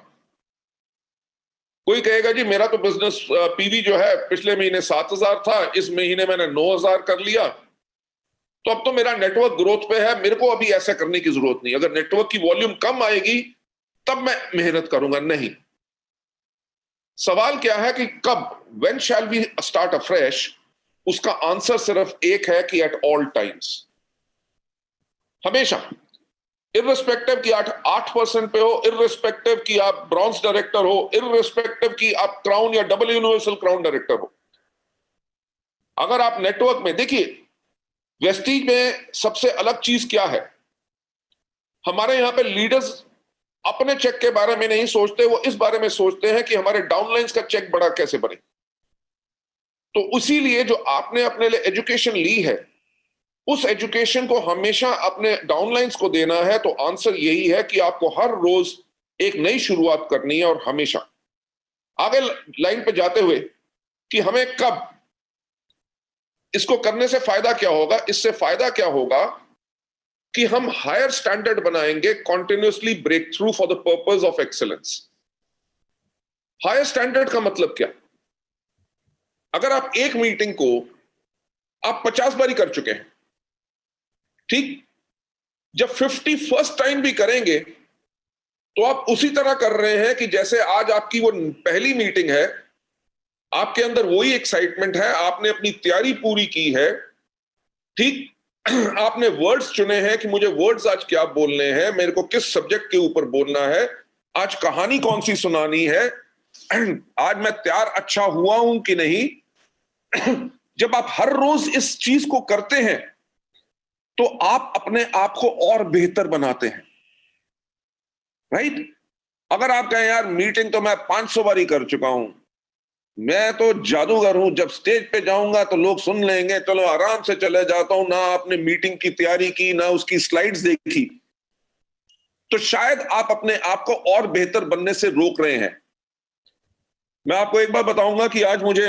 Speaker 1: कोई कहेगा जी मेरा तो बिजनेस पीवी जो है पिछले महीने 7,000 था, इस महीने मैंने 9,000 कर लिया, तो अब तो मेरा नेटवर्क ग्रोथ पे है, मेरे को अभी ऐसा करने की जरूरत नहीं। अगर नेटवर्क की वॉल्यूम कम आएगी तब मैं मेहनत करूंगा, नहीं। सवाल क्या है कि कब, when shall we start afresh? उसका आंसर सिर्फ एक है कि एट ऑल टाइम्स, हमेशा, इररिस्पेक्टिव कि 8% पे हो, इररिस्पेक्टिव कि आप ब्रॉन्ज डायरेक्टर हो, इररिस्पेक्टिव कि आप क्राउन या डबल यूनिवर्सल क्राउन डायरेक्टर हो। अगर आप नेटवर्क में देखिए, वेस्टीज में सबसे अलग चीज क्या है? हमारे यहां पे लीडर्स अपने चेक के बारे में नहीं सोचते, वो इस बारे में सोचते हैं कि हमारे डाउनलाइंस का चेक बड़ा कैसे बने। तो इसीलिए जो आपने अपने लिए एजुकेशन ली है, उस एजुकेशन को हमेशा अपने डाउनलाइंस को देना है। तो आंसर यही है कि आपको हर रोज एक नई शुरुआत करनी है। और हमेशा आगे लाइन पे जाते हुए कि हमें कब, इसको करने से फायदा क्या होगा? इससे फायदा क्या होगा कि हम हायर स्टैंडर्ड बनाएंगे, continuously break through for the purpose of excellence. Higher standard का मतलब क्या? अगर आप एक मीटिंग को आप 50 बारी कर चुके हैं, ठीक, जब 51st टाइम भी करेंगे तो आप उसी तरह कर रहे हैं कि जैसे आज आपकी वो पहली मीटिंग है, आपके अंदर वही एक्साइटमेंट है, आपने अपनी तैयारी पूरी की है, ठीक, आपने वर्ड्स चुने हैं कि मुझे वर्ड्स आज क्या बोलने हैं, मेरे को किस सब्जेक्ट के ऊपर बोलना है, आज कहानी कौन सी सुनानी है, आज मैं तैयार अच्छा हुआ हूं कि नहीं। जब आप हर रोज इस चीज को करते हैं तो आप अपने आप को और बेहतर बनाते हैं, राइट? अगर आप कहें यार मीटिंग तो मैं 500 बारी कर चुका हूं, मैं तो जादूगर हूं, जब स्टेज पे जाऊंगा तो लोग सुन लेंगे, चलो आराम से चले जाता हूं, ना आपने मीटिंग की तैयारी की, ना उसकी स्लाइड्स देखी, तो शायद आप अपने आप को और बेहतर बनने से रोक रहे हैं। मैं आपको एक बात बताऊंगा कि आज मुझे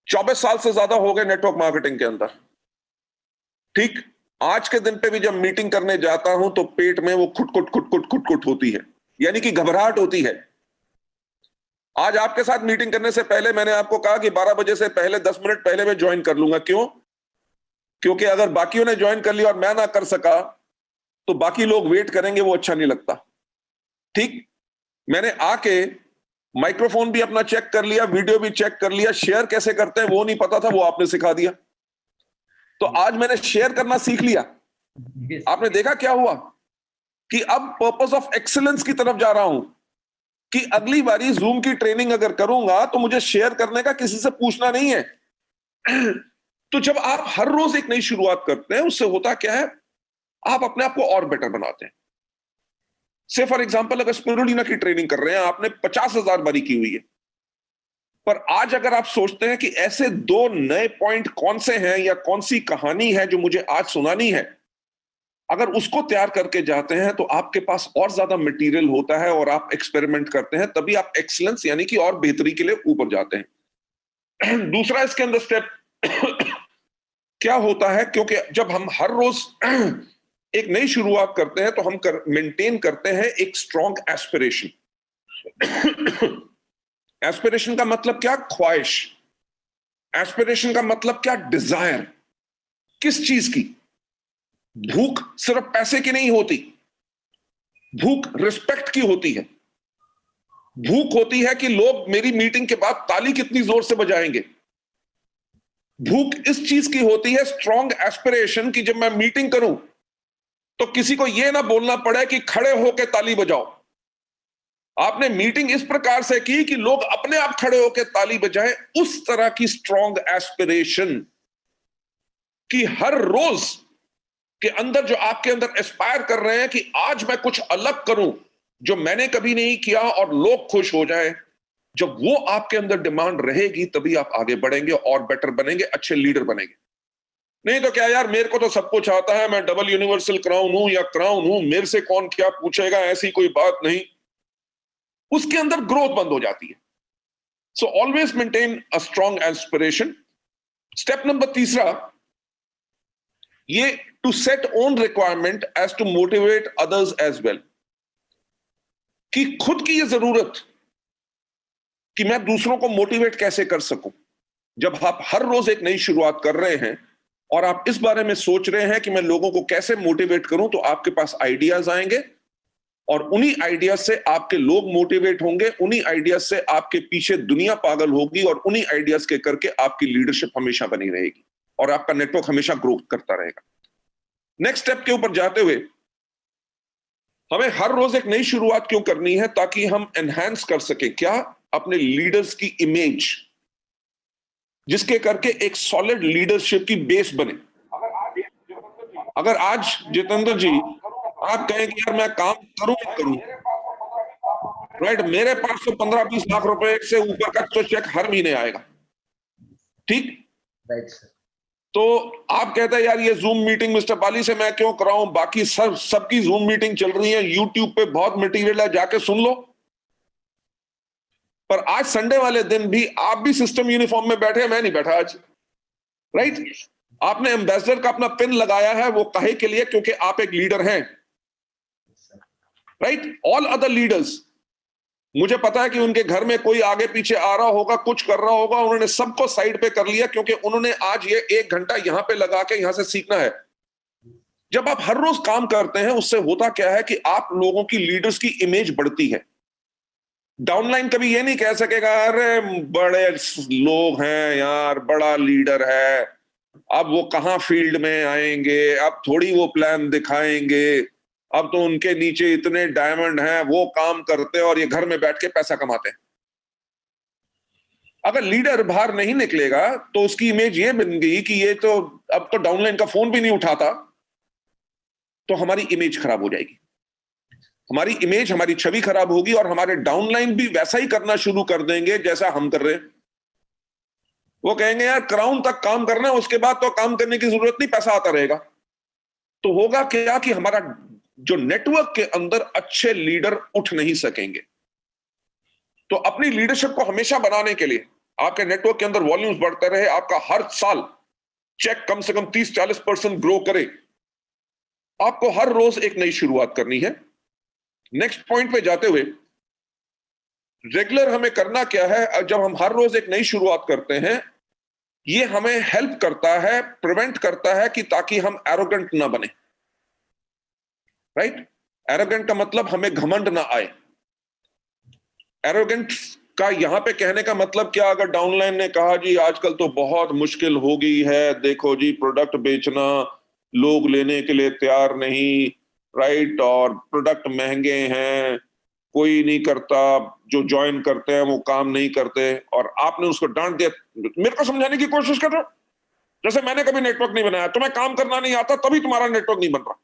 Speaker 1: 24 साल से ज्यादा हो गए नेटवर्क मार्केटिंग के अंदर, ठीक। आज के दिन पे भी जब मीटिंग करने जाता हूं तो पेट में वो खुट होती है, यानी कि घबराहट होती है। आज आपके साथ मीटिंग करने से पहले मैंने आपको कहा कि 12 बजे से पहले 10 मिनट पहले मैं ज्वाइन कर लूंगा। क्यों? क्योंकि अगर बाकियों ने ज्वाइन कर लिया और मैं ना कर सका तो बाकी लोग वेट करेंगे, वो अच्छा नहीं लगता, ठीक। मैंने आके माइक्रोफोन भी अपना चेक कर लिया, वीडियो भी चेक कर लिया, शेयर कैसे करते हैं वो नहीं पता था, वो आपने सिखा दिया। तो आज मैंने शेयर करना सीख लिया, आपने देखा क्या हुआ कि अब पर्पस ऑफ एक्सीलेंस की तरफ जा रहा हूं कि अगली बारी जूम की ट्रेनिंग अगर करूंगा तो मुझे शेयर करने का किसी से पूछना नहीं है। तो जब आप हर रोज एक नई शुरुआत करते हैं, उससे होता क्या है, आप अपने आप को और बेटर बनाते हैं। से फॉर एग्जांपल अगर स्पिरुलिना की ट्रेनिंग कर रहे हैं, आपने 50,000 बारी की हुई है, पर आज अगर आप सोचते हैं कि ऐसे 2 नए पॉइंट कौन से हैं या कौन सी कहानी है जो मुझे आज सुनानी है, अगर उसको तैयार करके जाते हैं तो आपके पास और ज्यादा मटेरियल होता है और आप एक्सपेरिमेंट करते हैं, तभी आप एक्सीलेंस यानी कि और बेहतरी के लिए ऊपर जाते हैं। दूसरा इसके अंदर स्टेप क्या होता है, क्योंकि जब हम हर रोज एक नई शुरुआत करते हैं तो हम मेंटेन करते हैं एक स्ट्रॉन्ग एस्पिरेशन। एस्पिरेशन का मतलब क्या? ख्वाहिश। एस्पिरेशन का मतलब क्या? डिजायर। किस चीज की? भूख सिर्फ पैसे की नहीं होती, भूख रिस्पेक्ट की होती है। भूख होती है कि लोग मेरी मीटिंग के बाद ताली कितनी जोर से बजाएंगे। भूख इस चीज की होती है, स्ट्रॉन्ग एस्पिरेशन, कि जब मैं मीटिंग करूं तो किसी को यह ना बोलना पड़े कि खड़े होकर ताली बजाओ। आपने मीटिंग इस प्रकार से की कि लोग अपने आप खड़े होकर ताली बजाएं। उस तरह की स्ट्रॉन्ग एस्पिरेशन कि हर रोज के अंदर जो आपके अंदर एस्पायर कर रहे हैं कि आज मैं कुछ अलग करूं जो मैंने कभी नहीं किया और लोग खुश हो जाएं। जब वो आपके अंदर डिमांड रहेगी तभी आप आगे बढ़ेंगे और बेटर बनेंगे, अच्छे लीडर बनेंगे। नहीं तो क्या यार, मेरे को तो सब कुछ आता है, मैं डबल यूनिवर्सल क्राउन हूं या क्राउन हूं, मेरे से कौन क्या पूछेगा, ऐसी कोई बात नहीं। उसके अंदर ग्रोथ बंद हो जाती है। So always maintain a strong aspiration. Step number तीसरा, ये to set own requirement as to motivate others as well, कि खुद की ये जरूरत कि मैं दूसरों को मोटिवेट कैसे कर सकूं। जब आप हर रोज एक नई शुरुआत कर रहे हैं और आप इस बारे में सोच रहे हैं कि मैं लोगों को कैसे मोटिवेट करूं, तो आपके पास आइडियाज आएंगे और उन्हीं आइडियाज से आपके लोग मोटिवेट होंगे, उन्हीं आइडियाज से आपके पीछे दुनिया पागल होगी और उन्हीं आइडियाज के करके आपकी लीडरशिप हमेशा बनी रहेगी और आपका नेटवर्क हमेशा ग्रो करता रहेगा। नेक्स्ट स्टेप के ऊपर जाते हुए, हमें हर रोज एक नई शुरुआत क्यों करनी है? ताकि हम एनहांस कर सके क्या? अपने लीडर्स की इमेज, जिसके करके एक सॉलिड लीडरशिप की बेस बने। अगर आज जितेंद्र जी आप कहें कि यार मैं काम करूं ही करूं, राइट, मेरे पास तो 15-20 लाख रुपए से ऊपर का तो चेक हर महीने आएगा, ठीक,
Speaker 2: राइट सर।
Speaker 1: तो आप कहते हैं यार ये जूम मीटिंग मिस्टर पाली से मैं क्यों कराऊं, बाकी सबकी जूम मीटिंग चल रही है, यूट्यूब पे बहुत मटेरियल है, जाके सुन लो। पर आज संडे वाले दिन भी आप भी सिस्टम यूनिफॉर्म में बैठे हैं, मैं नहीं बैठा आज, राइट। आपने एम्बेसडर का अपना पिन लगाया है, वो काहे के लिए? क्योंकि आप एक लीडर हैं, राइट। ऑल अदर लीडर्स, मुझे पता है कि उनके घर में कोई आगे पीछे आ रहा होगा, कुछ कर रहा होगा, उन्होंने सबको साइड पे कर लिया क्योंकि उन्होंने आज ये 1 घंटा यहां पे लगा के यहां से सीखना है। जब आप हर रोज काम करते हैं, उससे होता क्या है कि आप लोगों की, लीडर्स की इमेज बढ़ती है। डाउनलाइन कभी ये नहीं कह सकेगा अरे बड़े लोग हैं यार, बड़ा लीडर है, अब वो कहां फील्ड में आएंगे, अब थोड़ी वो प्लान दिखाएंगे, अब तो उनके नीचे इतने डायमंड हैं, वो काम करते हैं और ये घर में बैठ के पैसा कमाते हैं। अगर लीडर बाहर नहीं निकलेगा तो उसकी इमेज ये बन गई कि ये तो अब तो डाउनलाइन का फोन भी नहीं उठाता, तो हमारी इमेज खराब हो जाएगी। हमारी इमेज, हमारी छवि खराब होगी और हमारे डाउनलाइन भी वैसा ही करना शुरू कर देंगे जैसा हम कर रहे हैं। वो कहेंगे यार क्राउन तक काम करना है, उसके बाद तो काम करने की जरूरत नहीं, पैसा आता रहेगा। तो होगा क्या कि हमारा जो नेटवर्क के अंदर अच्छे लीडर उठ नहीं सकेंगे। तो अपनी लीडरशिप को हमेशा बनाने के लिए आपके नेटवर्क के अंदर वॉल्यूम्स बढ़ते रहे, आपका हर साल चेक कम से कम 30-40% ग्रो करे, आपको हर रोज एक नई शुरुआत करनी है। नेक्स्ट पॉइंट पे जाते हुए, रेगुलर हमें करना क्या है? जब हम हर रोज एक नई शुरुआत करते हैं, ये हमें हेल्प करता है, प्रिवेंट करता है कि ताकि हम एरोगेंट ना बने, राइट। एरोगेंट का मतलब हमें घमंड ना आए। एरोगेंट का यहां पे कहने का मतलब क्या? अगर डाउनलाइन ने कहा जी आजकल तो बहुत मुश्किल हो गई है, देखो जी प्रोडक्ट बेचना, लोग लेने के लिए तैयार नहीं, राइट, और प्रोडक्ट महंगे हैं, कोई नहीं करता, जो ज्वाइन करते हैं वो काम नहीं करते, और आपने उसको डांट दिया। मेरे को समझाने की कोशिश कर रहे हो, जैसे मैंने कभी नेटवर्क नहीं बनाया, तुम्हें काम करना नहीं आता तभी तुम्हारा नेटवर्क नहीं बन रहा।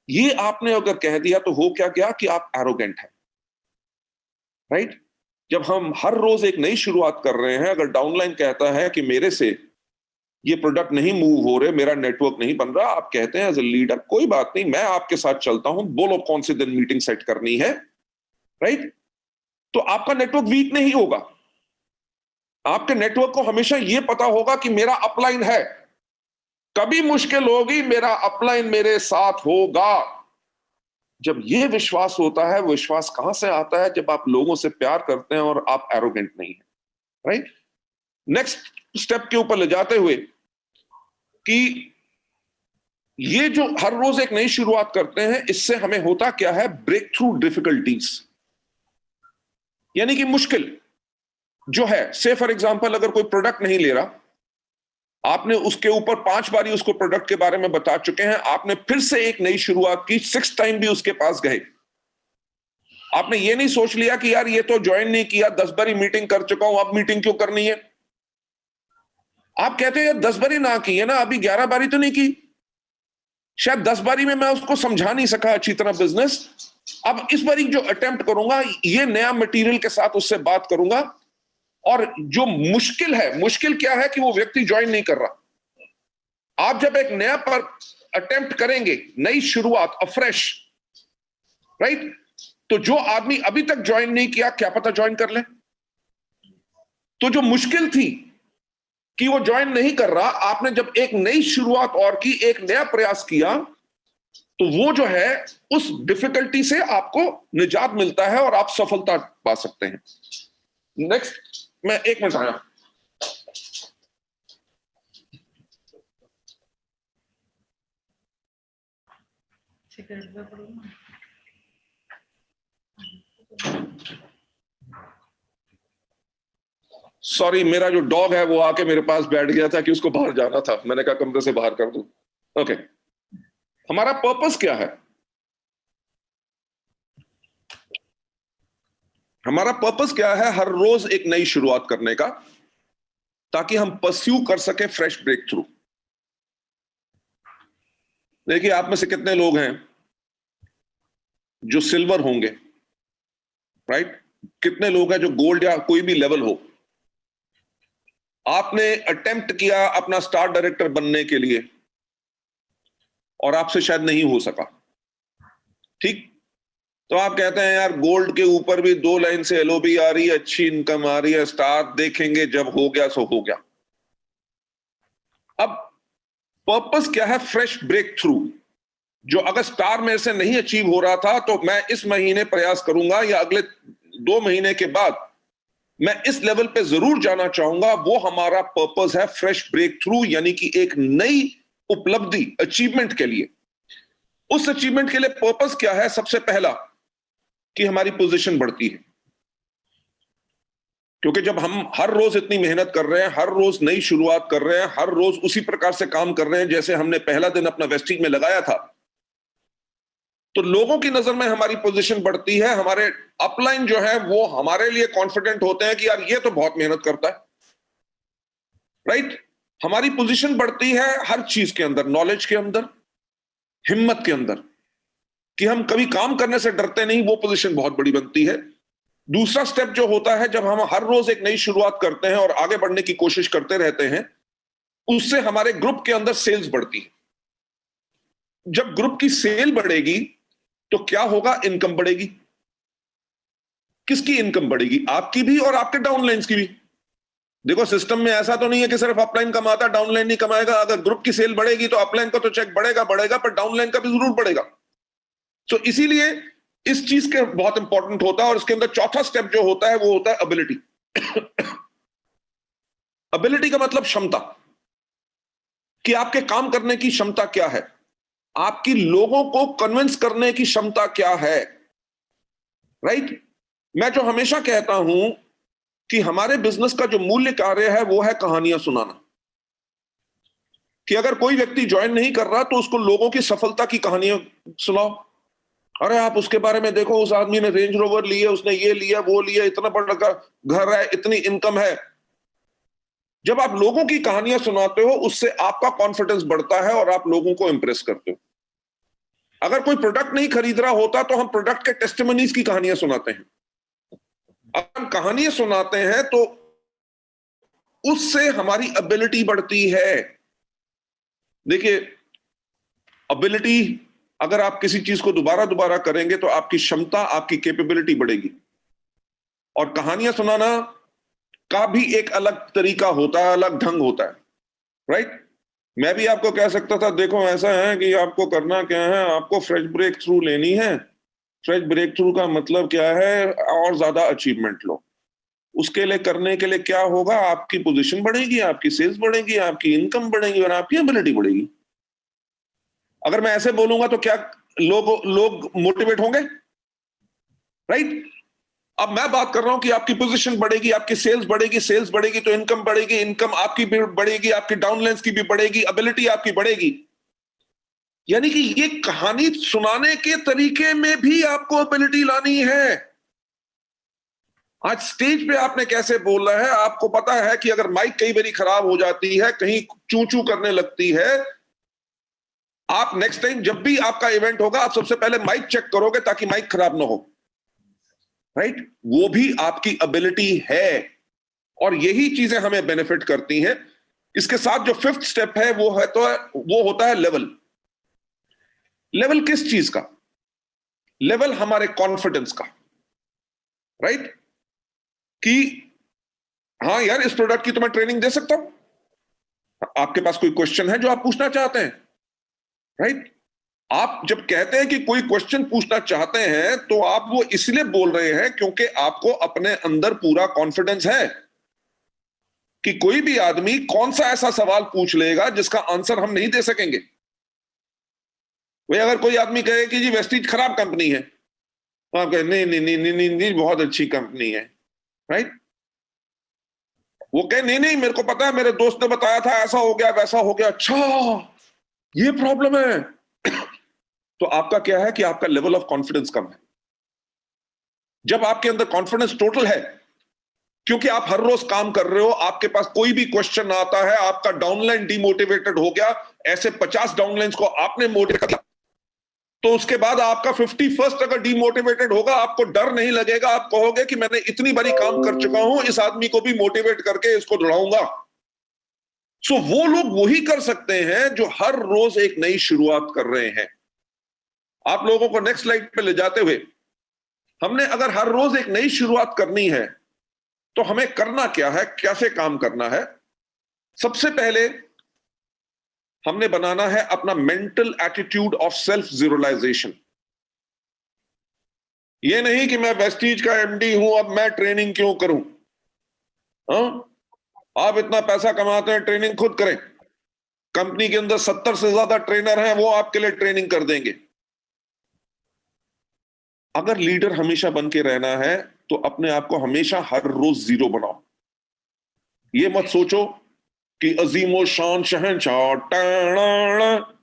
Speaker 1: ये आपने अगर कह दिया तो हो क्या गया कि आप एरोगेंट हैं, राइट। जब हम हर रोज एक नई शुरुआत कर रहे हैं, अगर डाउनलाइन कहता है कि मेरे से ये प्रोडक्ट नहीं मूव हो रहे, मेरा नेटवर्क नहीं बन रहा, आप कहते हैं एज ए लीडर कोई बात नहीं, मैं आपके साथ चलता हूं, बोलो कौन से दिन मीटिंग सेट करनी है, राइट। तो आपका नेटवर्क वीक नहीं होगा। आपके नेटवर्क को हमेशा यह पता होगा कि मेरा अपलाइन है, कभी मुश्किल होगी मेरा अपलाइन मेरे साथ होगा। जब यह विश्वास होता है, विश्वास कहां से आता है? जब आप लोगों से प्यार करते हैं और आप एरोगेंट नहीं है, राइट। नेक्स्ट स्टेप के ऊपर ले जाते हुए कि ये जो हर रोज एक नई शुरुआत करते हैं, इससे हमें होता क्या है? ब्रेक थ्रू डिफिकल्टीज, यानी कि मुश्किल जो है, से फॉर एग्जांपल अगर कोई प्रोडक्ट नहीं ले रहा, आपने उसके ऊपर 5 बारी उसको प्रोडक्ट के बारे में बता चुके हैं, आपने फिर से एक नई शुरुआत की, 6 टाइम भी उसके पास गए, आपने ये नहीं सोच लिया कि यार ये तो ज्वाइन नहीं किया, 10 बारी मीटिंग कर चुका हूं, अब मीटिंग क्यों करनी है? आप कहते हैं यार 10 बारी ना की है ना, अभी 11 बारी तो नहीं की, शायद 10 बारी में मैं उसको समझा नहीं सका अच्छी तरह बिजनेस, अब इस बारी जो अटेम्प्ट करूंगा, ये नया मटेरियल के साथ उससे बात करूंगा। और जो मुश्किल है, मुश्किल क्या है कि वो व्यक्ति ज्वाइन नहीं कर रहा। आप जब एक नया पर अटेम्प्ट करेंगे, नई शुरुआत, अफ्रेश, राइट, तो जो आदमी अभी तक ज्वाइन नहीं किया, क्या पता ज्वाइन कर ले। तो जो मुश्किल थी कि वो ज्वाइन नहीं कर रहा, आपने जब एक नई शुरुआत और की, एक नया प्रयास किया, तो वो जो है उस डिफिकल्टी से आपको निजात मिलता है और आप सफलता पा सकते हैं। नेक्स्ट, मैं 1 मिनट आया। सॉरी, मेरा जो डॉग है वो आके मेरे पास बैठ गया था कि उसको बाहर जाना था, मैंने कहा कमरे से बाहर कर दूं। ओके, हमारा पर्पस क्या है? हमारा पर्पस क्या है? हर रोज एक नई शुरुआत करने का, ताकि हम परस्यू कर सके फ्रेश ब्रेक थ्रू। देखिए, आप में से कितने लोग हैं जो सिल्वर होंगे, राइट? कितने लोग हैं जो गोल्ड या कोई भी लेवल हो? आपने अटेम्प्ट किया अपना स्टार डायरेक्टर बनने के लिए और आपसे शायद नहीं हो सका, ठीक? तो आप कहते हैं यार गोल्ड के ऊपर भी 2 लाइन से एलओबी आ रही है, अच्छी इनकम आ रही है, स्टार देखेंगे जब हो गया सो हो गया। अब पर्पस क्या है? Fresh break through. जो अगर स्टार में से नहीं अचीव हो रहा था, तो मैं इस महीने प्रयास करूंगा या अगले 2 महीने के बाद मैं इस लेवल पे जरूर जाना चाहूंगा। वो हमारा पर्पस है, फ्रेश ब्रेक थ्रू, यानी कि एक नई उपलब्धि, अचीवमेंट के लिए। उस अचीवमेंट के लिए पर्पस क्या है? सबसे पहला कि हमारी पोजीशन बढ़ती है, क्योंकि जब हम हर रोज इतनी मेहनत कर रहे हैं, हर रोज नई शुरुआत कर रहे हैं, हर रोज उसी प्रकार से काम कर रहे हैं जैसे हमने पहला दिन अपना वेस्टिंग में लगाया था, तो लोगों की नजर में हमारी पोजीशन बढ़ती है। हमारे अपलाइन जो है वो हमारे लिए कॉन्फिडेंट होते हैं कि यार ये तो बहुत मेहनत करता है, राइट। हमारी पोजीशन बढ़ती है हर चीज के अंदर, नॉलेज के अंदर, हिम्मत के अंदर, कि हम कभी काम करने से डरते नहीं, वो पोजीशन बहुत बड़ी बनती है। दूसरा स्टेप जो होता है, जब हम हर रोज एक नई शुरुआत करते हैं और आगे बढ़ने की कोशिश करते रहते हैं, उससे हमारे ग्रुप के अंदर सेल्स बढ़ती है। जब ग्रुप की सेल बढ़ेगी तो क्या होगा? इनकम बढ़ेगी। किसकी इनकम बढ़ेगी? आपकी भी और आपके डाउनलाइंस की भी। देखो, सिस्टम में ऐसा तो नहीं है कि सिर्फ अपलाइन कमाता, डाउनलाइन नहीं कमाएगा। अगर ग्रुप की सेल बढ़ेगी तो अपलाइन का तो चेक बढ़ेगा, पर डाउनलाइन का भी जरूर बढ़ेगा। तो इसीलिए इस चीज के बहुत इंपॉर्टेंट होता है। और इसके अंदर चौथा स्टेप जो होता है वो होता है एबिलिटी। एबिलिटी का मतलब क्षमता, कि आपके काम करने की क्षमता क्या है, आपकी लोगों को कन्विंस करने की क्षमता क्या है, राइट। मैं जो हमेशा कहता हूं कि हमारे बिजनेस का जो मूल्य कार्य है वो है कहानियां सुनाना। कि अगर कोई व्यक्ति ज्वाइन नहीं कर रहा तो उसको लोगों की सफलता की कहानियां सुनाओ। अरे आप उसके बारे में देखो, उस आदमी ने रेंज रोवर लिया, उसने ये लिया वो लिया, इतना बड़ा घर है, इतनी इनकम है। जब आप लोगों की कहानियां सुनाते हो उससे आपका कॉन्फिडेंस बढ़ता है और आप लोगों को इंप्रेस करते हो। अगर कोई प्रोडक्ट नहीं खरीद रहा होता तो हम प्रोडक्ट के टेस्टिमनीज की कहानियां सुनाते हैं। अगर हम कहानियां सुनाते हैं तो उससे हमारी एबिलिटी बढ़ती है। देखिए, एबिलिटी, अगर आप किसी चीज को दोबारा दोबारा करेंगे तो आपकी क्षमता, आपकी कैपेबिलिटी बढ़ेगी। और कहानियां सुनाना का भी एक अलग तरीका होता है, अलग ढंग होता है, राइट? मैं भी आपको कह सकता था, देखो ऐसा है कि आपको करना क्या है, आपको फ्रेश ब्रेक थ्रू लेनी है। फ्रेश ब्रेक थ्रू का मतलब क्या है? और ज्यादा अचीवमेंट लो। उसके लिए करने के लिए क्या होगा? आपकी पोजीशन बढ़ेगी, आपकी सेल्स बढ़ेगी, आपकी इनकम बढ़ेगी और आपकी एबिलिटी बढ़ेगी। अगर मैं ऐसे बोलूंगा तो क्या लोग मोटिवेट होंगे? राइट? अब मैं बात कर रहा हूं कि आपकी पोजीशन बढ़ेगी, आपकी सेल्स बढ़ेगी, सेल्स बढ़ेगी तो इनकम बढ़ेगी, इनकम आपकी भी बढ़ेगी, आपकी डाउनलाइंस की भी बढ़ेगी, एबिलिटी आपकी बढ़ेगी। यानी कि ये कहानी सुनाने के तरीके में भी आपको एबिलिटी लानी है। आज स्टेज पे आपने कैसे बोलना है, आपको पता है कि अगर माइक कई बारी खराब हो जाती है, कहीं चू चू करने लगती है, आप नेक्स्ट टाइम जब भी आपका इवेंट होगा आप सबसे पहले माइक चेक करोगे ताकि माइक खराब ना हो, राइट? वो भी आपकी एबिलिटी है और यही चीजें हमें बेनिफिट करती हैं। इसके साथ जो फिफ्थ स्टेप है वो होता है लेवल। लेवल किस चीज का? लेवल हमारे कॉन्फिडेंस का, राइट? कि हाँ यार, इस प्रोडक्ट की तो मैं ट्रेनिंग दे सकता हूं। आपके पास कोई क्वेश्चन है जो आप पूछना चाहते हैं, राइट? आप जब कहते हैं कि कोई क्वेश्चन पूछना चाहते हैं तो आप वो इसलिए बोल रहे हैं क्योंकि आपको अपने अंदर पूरा कॉन्फिडेंस है कि कोई भी आदमी कौन सा ऐसा सवाल पूछ लेगा जिसका आंसर हम नहीं दे सकेंगे। भाई अगर कोई आदमी कहे कि जी वेस्टीज खराब कंपनी है, तो आप कहे नहीं नहीं नहीं नहीं नहीं, नहीं बहुत अच्छी कंपनी है, राइट? वो कहे नहीं नहीं मेरे को पता है, मेरे दोस्त ने बताया था, ऐसा हो गया वैसा हो गया। अच्छा, ये प्रॉब्लम है। तो आपका क्या है कि आपका लेवल ऑफ कॉन्फिडेंस कम है। जब आपके अंदर कॉन्फिडेंस टोटल है, क्योंकि आप हर रोज काम कर रहे हो, आपके पास कोई भी क्वेश्चन आता है, आपका डाउनलाइन डिमोटिवेटेड हो गया, ऐसे 50 डाउनलाइंस को आपने मोटिवेट किया, तो उसके बाद आपका 51st अगर डिमोटिवेटेड होगा, आपको डर नहीं लगेगा, आप कहोगे कि मैंने इतनी बारी काम कर चुका हूं, इस आदमी को भी मोटिवेट करके इसको दौड़ाऊंगा। सो वो लोग वही कर सकते हैं जो हर रोज एक नई शुरुआत कर रहे हैं। आप लोगों को नेक्स्ट स्लाइड पे ले जाते हुए, हमने अगर हर रोज एक नई शुरुआत करनी है तो हमें करना क्या है, कैसे काम करना है? सबसे पहले हमने बनाना है अपना मेंटल एटीट्यूड ऑफ सेल्फ जीरोलाइजेशन। ये नहीं कि मैं वेस्टीज का एमडी हूं, अब मैं ट्रेनिंग क्यों करूं? हाँ, आप इतना पैसा कमाते हैं, ट्रेनिंग खुद करें। कंपनी के अंदर 70 से ज्यादा ट्रेनर हैं, वो आपके लिए ट्रेनिंग कर देंगे। अगर लीडर हमेशा बन के रहना है तो अपने आप को हमेशा हर रोज जीरो बनाओ। ये मत सोचो कि अजीमो शान शहंशाह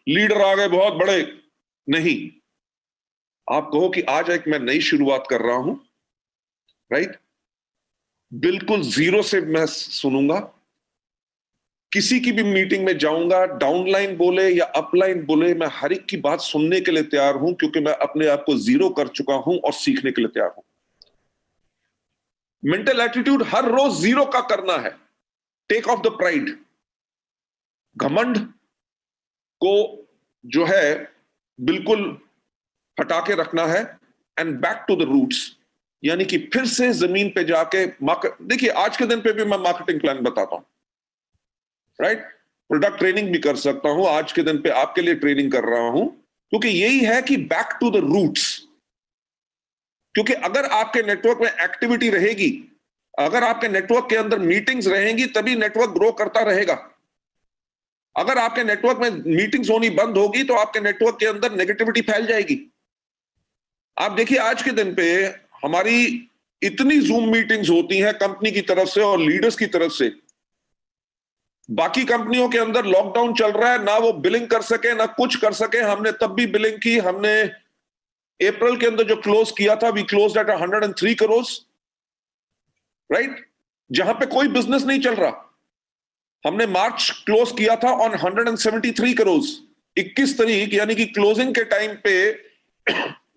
Speaker 1: लीडर आ गए बहुत बड़े। नहीं, आप कहो कि आज एक मैं नई शुरुआत कर रहा हूं, राइट? बिल्कुल जीरो से मैं सुनूंगा, किसी की भी मीटिंग में जाऊंगा, डाउनलाइन बोले या अपलाइन बोले, मैं हर एक की बात सुनने के लिए तैयार हूं क्योंकि मैं अपने आप को जीरो कर चुका हूं और सीखने के लिए तैयार हूं। मेंटल एटीट्यूड हर रोज जीरो का करना है। टेक ऑफ द प्राइड, घमंड को जो है बिल्कुल हटा के रखना है, and back to the roots, यानी कि फिर से जमीन पे जाके देखिए, आज के दिन पे भी मैं मार्केटिंग प्लान बताता हूं, राइट? प्रोडक्ट ट्रेनिंग भी कर सकता हूं, आज के दिन पे आपके लिए ट्रेनिंग कर रहा हूं, क्योंकि यही है कि बैक टू द रूट्स। क्योंकि अगर आपके नेटवर्क में एक्टिविटी रहेगी, अगर आपके नेटवर्क के अंदर मीटिंग्स रहेंगी, तभी नेटवर्क ग्रो करता रहेगा। अगर आपके नेटवर्क में मीटिंग्स होनी बंद होगी तो आपके नेटवर्क के अंदर नेगेटिविटी फैल जाएगी। आप देखिए, आज के दिन पे हमारी इतनी जूम मीटिंग्स होती हैं कंपनी की तरफ से और लीडर्स की तरफ से, बाकी कंपनियों के अंदर लॉकडाउन चल रहा है, ना वो बिलिंग कर सके ना कुछ कर सके, हमने तब भी बिलिंग की। हमने अप्रैल के अंदर जो क्लोज किया था, we close at 103 crore, right, जहां पे कोई बिजनेस नहीं चल रहा। हमने मार्च क्लोज किया था ऑन 173 करोड़ 21 तारीख, यानी कि क्लोजिंग के टाइम पे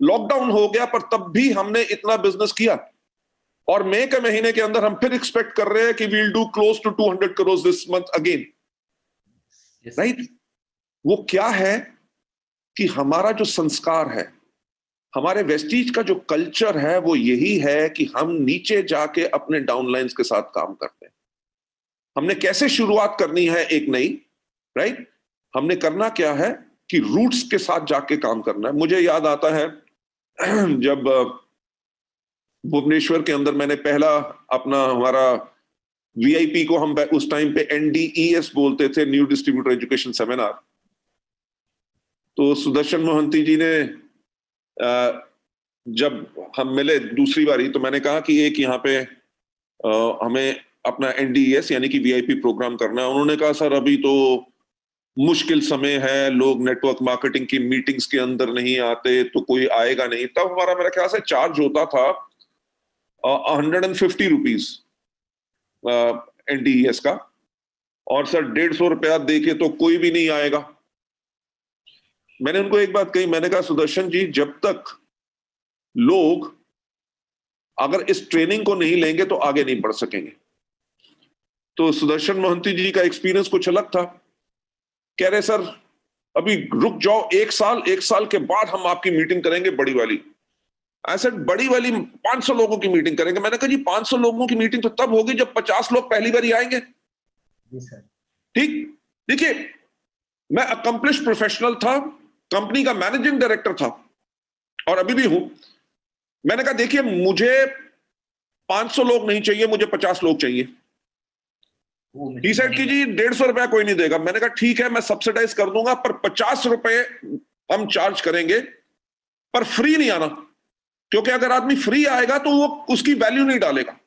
Speaker 1: लॉकडाउन हो गया, पर तब भी हमने इतना बिजनेस किया। और मई के महीने के अंदर हम फिर एक्सपेक्ट कर रहे हैं कि we'll do close to 200 crore this month again, right. वो क्या है कि हमारा जो संस्कार है, हमारे वेस्टीज का जो कल्चर है, वो यही है कि हम नीचे जाके अपने डाउनलाइंस के साथ काम करते हैं। हमने कैसे शुरुआत करनी है एक नई, राइट, हमने करना क्या है कि रूट्स के साथ जाके काम करना है। मुझे याद आता है जब भुवनेश्वर के अंदर मैंने पहला अपना हमारा वीआईपी को हम उस टाइम पे एनडीईएस बोलते थे, न्यू डिस्ट्रीब्यूटर एजुकेशन सेमिनार। तो सुदर्शन मोहंती जी ने जब हम मिले दूसरी बारी, तो मैंने कहा कि एक यहाँ पे हमें अपना एनडीईएस यानी कि वीआईपी प्रोग्राम करना है। उन्होंने कहा सर अभी तो मुश्किल समय है, लोग नेटवर्क मार्केटिंग की मीटिंग्स के अंदर नहीं आते, तो कोई आएगा नहीं। तब हमारा मेरा ख्याल से चार्ज होता था 150 रुपीज एनडीईएस का, और सर 150 रुपया दे के तो कोई भी नहीं आएगा। मैंने उनको एक बात कही, मैंने कहा सुदर्शन जी, जब तक लोग अगर इस ट्रेनिंग को नहीं लेंगे तो आगे नहीं बढ़ सकेंगे। तो सुदर्शन मोहंती जी का एक्सपीरियंस कुछ अलग था। कह रहे सर अभी रुक जाओ, एक साल के बाद हम आपकी मीटिंग करेंगे बड़ी वाली। ऐसे बड़ी वाली 500 लोगों की मीटिंग करेंगे। मैंने कहा जी 500 लोगों की मीटिंग तो तब होगी जब 50 लोग पहली बार आएंगे। ठीक, देखिए मैं अकम्प्लिश प्रोफेशनल था, कंपनी का मैनेजिंग डायरेक्टर था और अभी भी हूं। मैंने कहा देखिए मुझे 500 लोग नहीं चाहिए, मुझे 50 लोग चाहिए। ही सेड कि जी 150 रुपया कोई नहीं देगा। मैंने कहा ठीक है, मैं सब्सिडाइज कर दूंगा, पर 50 रुपए हम चार्ज करेंगे, पर फ्री नहीं आना, क्योंकि अगर आदमी फ्री आएगा तो वो उसकी वैल्यू नहीं डालेगा।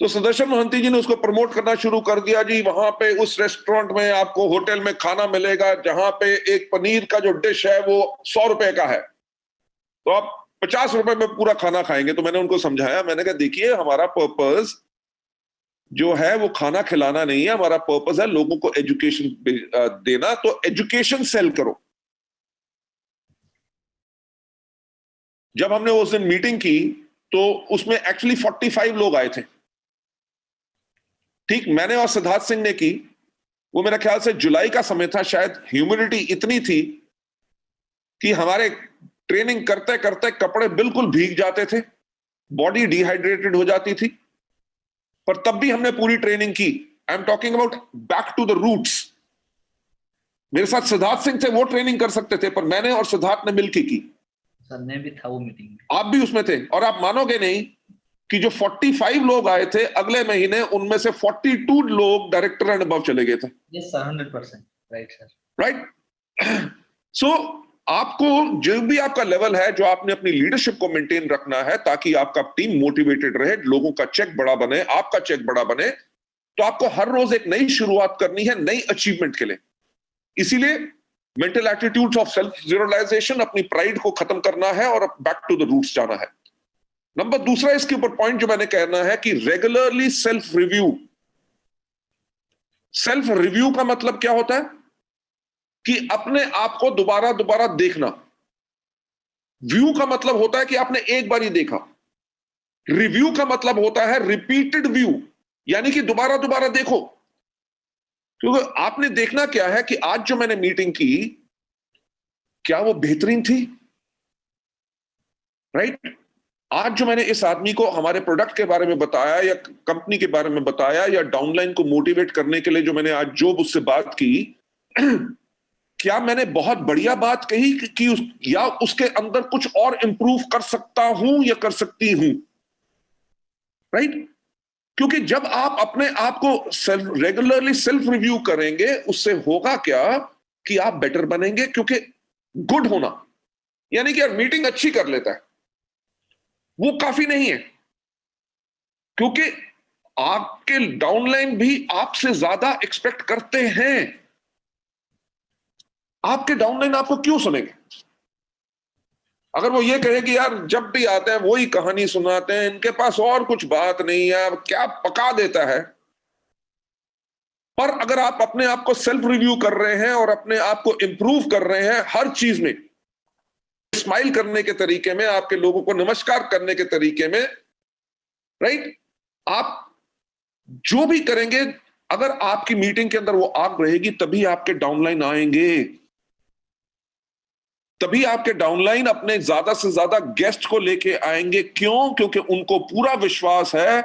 Speaker 1: तो सुदर्शन मोहंती जी ने उसको प्रमोट करना शुरू कर दिया। जी वहां पे उस रेस्टोरेंट में आपको होटल में खाना मिलेगा जहां पे एक पनीर का जो डिश है वो 100 रुपए का है, तो आप 50 रुपए में पूरा खाना खाएंगे। तो मैंने उनको समझाया, मैंने कहा देखिए हमारा पर्पस जो है वो खाना खिलाना नहीं है, हमारा पर्पस है लोगों को एजुकेशन देना, तो एजुकेशन सेल करो। जब हमने उस दिन मीटिंग की तो उसमें एक्चुअली 45 लोग आए थे। ठीक, मैंने और सिद्धार्थ सिंह ने की, वो मेरा ख्याल से जुलाई का समय था, शायद ह्यूमिडिटी इतनी थी कि हमारे ट्रेनिंग करते करते कपड़े बिल्कुल भीग जाते थे, बॉडी डिहाइड्रेटेड हो जाती थी, पर तब भी हमने पूरी ट्रेनिंग की। I am talking about back to the roots. मेरे साथ सिद्धार्थ सिंह थे, वो ट्रेनिंग कर सकते थे, पर मैंने और सिद्धार्थ ने मिलकर की।
Speaker 2: सर मैं भी था वो मीटिंग में,
Speaker 1: आप भी उसमें थे, और आप मानोगे नहीं कि जो 45 लोग आए थे अगले महीने, उनमें से 42 लोग डायरेक्टर एंड अबव चले गए थे।
Speaker 2: Yes sir, 100%, right sir,
Speaker 1: right. सो आपको जो भी आपका लेवल है, जो आपने अपनी लीडरशिप को मेंटेन रखना है ताकि आपका टीम मोटिवेटेड रहे, लोगों का चेक बड़ा बने, आपका चेक बड़ा बने, तो आपको हर रोज एक नई शुरुआत करनी है नई अचीवमेंट के लिए। इसीलिए mental attitudes of self realization, अपनी प्राइड को खत्म करना है और बैक टू द रूट्स जाना है। नंबर दूसरा इसके ऊपर पॉइंट जो मैंने कहना है कि regularly self review. Self review का मतलब क्या होता है कि अपने आप को दोबारा दोबारा देखना। व्यू का मतलब होता है कि आपने एक बार ही देखा। रिव्यू का मतलब होता है रिपीटेड व्यू, यानी कि दोबारा दोबारा देखो। क्योंकि आपने देखना क्या है कि आज जो मैंने मीटिंग की, क्या वो बेहतरीन थी, राइट? आज जो मैंने इस आदमी को हमारे प्रोडक्ट के बारे में बताया या कंपनी के बारे में बताया या डाउनलाइन को मोटिवेट करने के लिए जो मैंने आज जो उससे बात की, क्या मैंने बहुत बढ़िया बात कही कि या उसके अंदर कुछ और इंप्रूव कर सकता हूं या कर सकती हूं, राइट? क्योंकि जब आप अपने आप को रेगुलरली सेल्फ रिव्यू करेंगे, उससे होगा क्या कि आप बेटर बनेंगे। क्योंकि गुड होना यानी कि यार मीटिंग अच्छी कर लेता है, वो काफी नहीं है। क्योंकि आपके डाउनलाइन भी आपसे ज्यादा एक्सपेक्ट करते हैं। आपके डाउनलाइन आपको क्यों सुनेंगे? अगर वो ये कहे कि यार जब भी आते हैं वही कहानी सुनाते हैं, इनके पास और कुछ बात नहीं है, अब क्या पका देता है। पर अगर आप अपने आप को सेल्फ रिव्यू कर रहे हैं और अपने आप को इंप्रूव कर रहे हैं हर चीज में, स्माइल करने के तरीके में, आपके लोगों को नमस्कार करने के तरीके में, राइट, आप जो भी करेंगे, अगर आपकी मीटिंग के अंदर वो आग रहेगी तभी आपके डाउनलाइन आएंगे, तभी आपके डाउनलाइन अपने ज्यादा से ज्यादा गेस्ट को लेके आएंगे। क्यों? क्योंकि उनको पूरा विश्वास है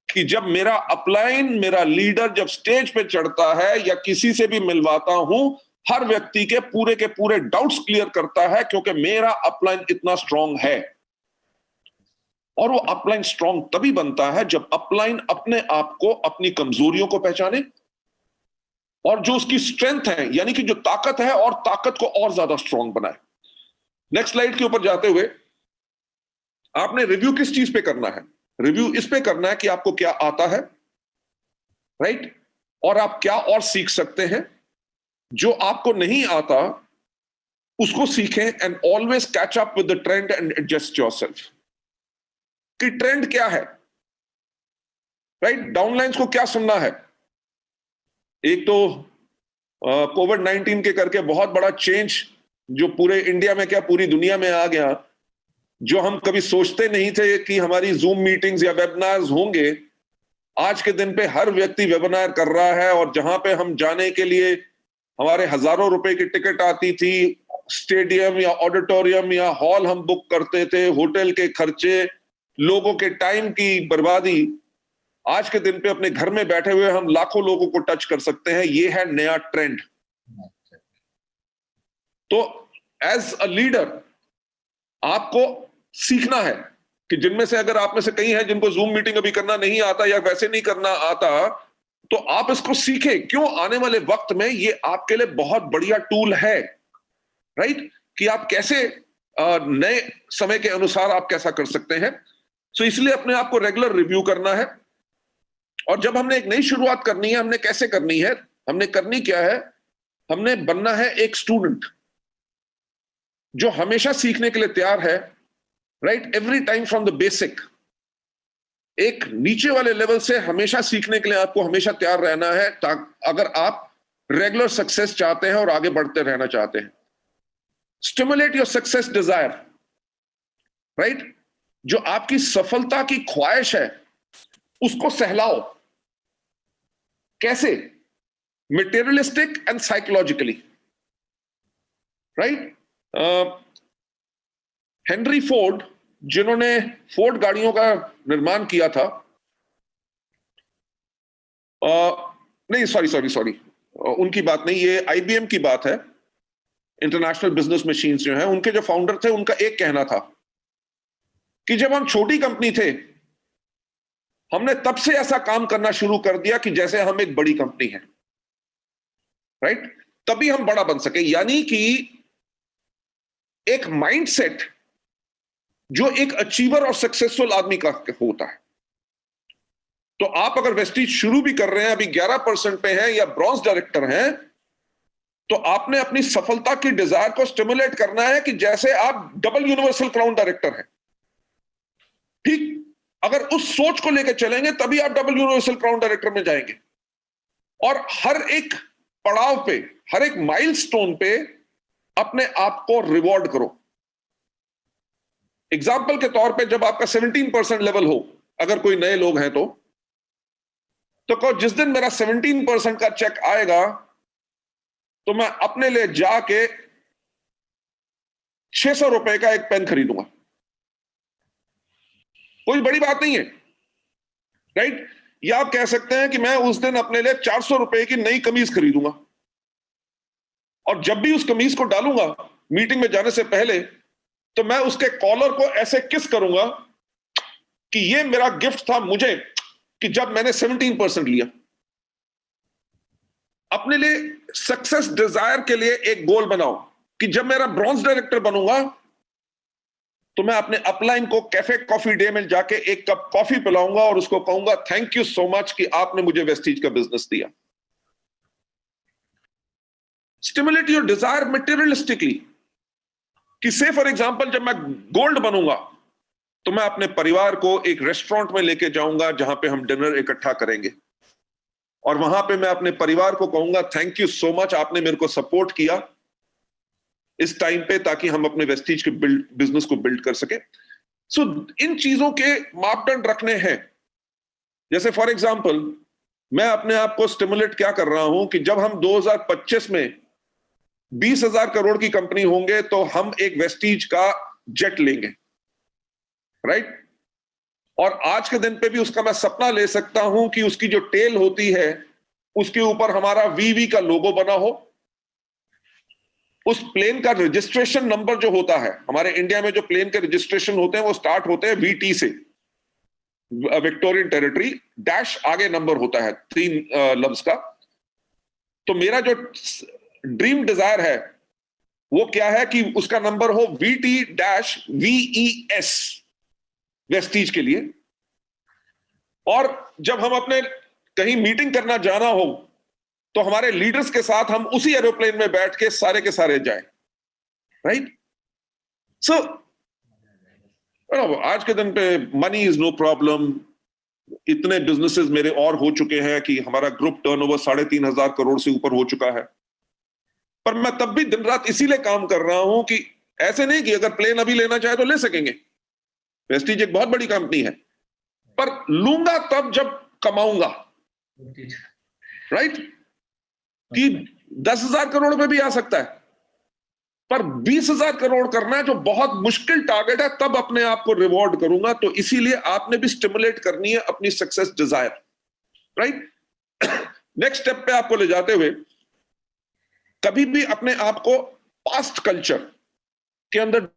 Speaker 1: कि जब मेरा अपलाइन, मेरा लीडर जब स्टेज पे चढ़ता है या किसी से भी मिलवाता हूं, हर व्यक्ति के पूरे डाउट्स क्लियर करता है, क्योंकि मेरा अपलाइन इतना स्ट्रांग है। और वो अपलाइन स्ट्रांग तभी बनता है जब अपलाइन अपने आप को, अपनी कमजोरियों को पहचाने और जो उसकी स्ट्रेंथ है, यानी कि जो ताकत है, और ताकत को और ज्यादा स्ट्रांग बनाए। नेक्स्ट स्लाइड के ऊपर जाते हुए, आपने रिव्यू किस चीज पे करना है? रिव्यू इस पे करना है कि आपको क्या आता है, राइट, और आप क्या और सीख सकते हैं। जो आपको नहीं आता उसको सीखें, and always catch up with the trend and adjust yourself. कि ट्रेंड क्या है, राइट, डाउनलाइंस को क्या सुनना है। एक तो कोविड-19 के करके बहुत बड़ा चेंज जो पूरे इंडिया में क्या पूरी दुनिया में आ गया, जो हम कभी सोचते नहीं थे कि हमारी जूम मीटिंग्स या वेबिनार्स होंगे, आज के दिन पे हर व्यक्ति वेबिनार कर रहा है। और जहां पे हम जाने के लिए हमारे हजारों रुपए की टिकट आती थी, स्टेडियम या ऑडिटोरियम या हॉल हम बुक करते थे, होटल के खर्चे, लोगों के टाइम की बर्बादी, आज के दिन पे अपने घर में बैठे हुए हम लाखों लोगों को टच कर सकते हैं। ये है नया ट्रेंड। तो एज अ लीडर आपको सीखना है कि जिनमें से अगर आप में से कई हैं जिनको जूम मीटिंग अभी करना नहीं आता या वैसे नहीं करना आता, तो आप इसको सीखें। क्यों? आने वाले वक्त में ये आपके लिए बहुत बढ़िया टूल है, राइट, कि आप कैसे नए समय के अनुसार आप कैसा कर सकते हैं। सो इसलिए अपने आप को रेगुलर रिव्यू करना है। और जब हमने एक नई शुरुआत करनी है, हमने कैसे करनी है, हमने करनी क्या है, हमने बनना है एक स्टूडेंट जो हमेशा सीखने के लिए तैयार है, right, every time from the basic. एक नीचे वाले लेवल से हमेशा सीखने के लिए आपको हमेशा तैयार रहना है, अगर आप रेगुलर सक्सेस चाहते हैं और आगे बढ़ते रहना चाहते हैं। Stimulate your success desire, right, जो आपकी सफलता की ख्वाहिश है उसको सहलाओ। कैसे? Materialistic and psychologically, right. Henry Ford, जिन्होंने फोर्ड गाड़ियों का निर्माण किया था, नहीं सॉरी, उनकी बात नहीं, ये आईबीएम की बात है। इंटरनेशनल बिजनेस मशीन्स जो है, उनके जो फाउंडर थे, उनका एक कहना था कि जब हम छोटी कंपनी थे, हमने तब से ऐसा काम करना शुरू कर दिया कि जैसे हम एक बड़ी कंपनी है, राइट, तभी हम बड़ा बन सके। यानी कि एक माइंडसेट जो एक अचीवर और सक्सेसफुल आदमी का होता है। तो आप अगर वेस्टीज शुरू भी कर रहे हैं, अभी 11% पे हैं या ब्रॉन्ज डायरेक्टर हैं, तो आपने अपनी सफलता की डिजायर को स्टिमुलेट करना है कि जैसे आप डबल यूनिवर्सल क्राउन डायरेक्टर हैं। ठीक, अगर उस सोच को लेकर चलेंगे तभी आप डबल यूनिवर्सल क्राउन डायरेक्टर में जाएंगे। और हर एक पड़ाव पे, हर एक माइलस्टोन पे अपने आप को रिवॉर्ड करो। एग्जाम्पल के तौर पे, जब आपका 17% लेवल हो, अगर कोई नए लोग हैं तो कहो जिस दिन मेरा 17% का चेक आएगा तो मैं अपने लिए जाके 600 रुपए का एक पेन खरीदूंगा। कोई बड़ी बात नहीं है, राइट। या आप कह सकते हैं कि मैं उस दिन अपने लिए 400 रुपए की नई कमीज खरीदूंगा, और जब भी उस कमीज को डालूंगा मीटिंग में जाने से पहले, तो मैं उसके कॉलर को ऐसे किस करूंगा कि ये मेरा गिफ्ट था मुझे कि जब मैंने 17% लिया। अपने लिए सक्सेस डिजायर के लिए एक गोल बनाओ कि जब मेरा ब्रॉन्ज डायरेक्टर बनूंगा तो मैं अपने अपलाइन को कैफे कॉफी डे में जाके एक कप कॉफी पिलाऊंगा और उसको कहूंगा थैंक यू सो मच कि आपने मुझे वेस्टीज का बिजनेस दिया। स्टिमुलेट योर डिजायर मटेरियलिस्टिकली, कि से फॉर एग्जांपल जब मैं गोल्ड बनूंगा तो मैं अपने परिवार को एक रेस्टोरेंट में लेके जाऊंगा जहां पे हम डिनर इकट्ठा करेंगे, और वहां पे मैं अपने परिवार को कहूंगा थैंक यू सो मच, आपने मेरे को सपोर्ट किया इस टाइम पे, ताकि हम अपने वेस्टीज के बिजनेस को बिल्ड कर सके। सो इन चीजों के मापदंड रखने हैं। जैसे फॉर एग्जांपल मैं अपने आप को स्टिमुलेट क्या कर रहा हूं कि जब हम 2025 में 20,000 करोड़ की कंपनी होंगे तो हम एक वेस्टीज का जेट लेंगे, राइट? और आज के दिन पे भी उसका मैं सपना ले सकता हूं कि उसकी जो टेल होती है उसके ऊपर हमारा वीवी का लोगो बना हो। उस प्लेन का रजिस्ट्रेशन नंबर जो होता है, हमारे इंडिया में जो प्लेन के रजिस्ट्रेशन होते हैं वो स्टार्ट होते हैं वीटी से, विक्टोरियन टेरिटरी, डैश आगे नंबर होता है 3 लफ्ज का। तो मेरा जो ड्रीम डिजायर है वो क्या है कि उसका नंबर हो VT-VES, वेस्टीज के लिए। और जब हम अपने कहीं मीटिंग करना जाना हो तो हमारे लीडर्स के साथ हम उसी एरोप्लेन में बैठ के सारे जाएं, राइट? सो आज के दिन पे मनी इज नो प्रॉब्लम। इतने बिजनेसेस मेरे और हो चुके हैं कि हमारा ग्रुप टर्नओवर 3,500 करोड़ से ऊपर हो चुका है। पर मैं तब भी दिन रात इसीलिए काम कर रहा हूं कि ऐसे नहीं कि अगर प्लेन अभी लेना चाहे तो ले सकेंगे, वेस्टीज एक बहुत बड़ी कंपनी है, पर लूंगा तब जब कमाऊंगा, राइट? कि 10,000 करोड़ में भी आ सकता है, पर 20,000 करोड़ करना है जो बहुत मुश्किल टारगेट है, तब अपने आप को रिवॉर्ड करूंगा। तो इसीलिए आपने भी स्टिमुलेट करनी है अपनी success desire, right? Next step पे आपको ले जाते हुए कभी भी अपने आप को पास्ट कल्चर के अंदर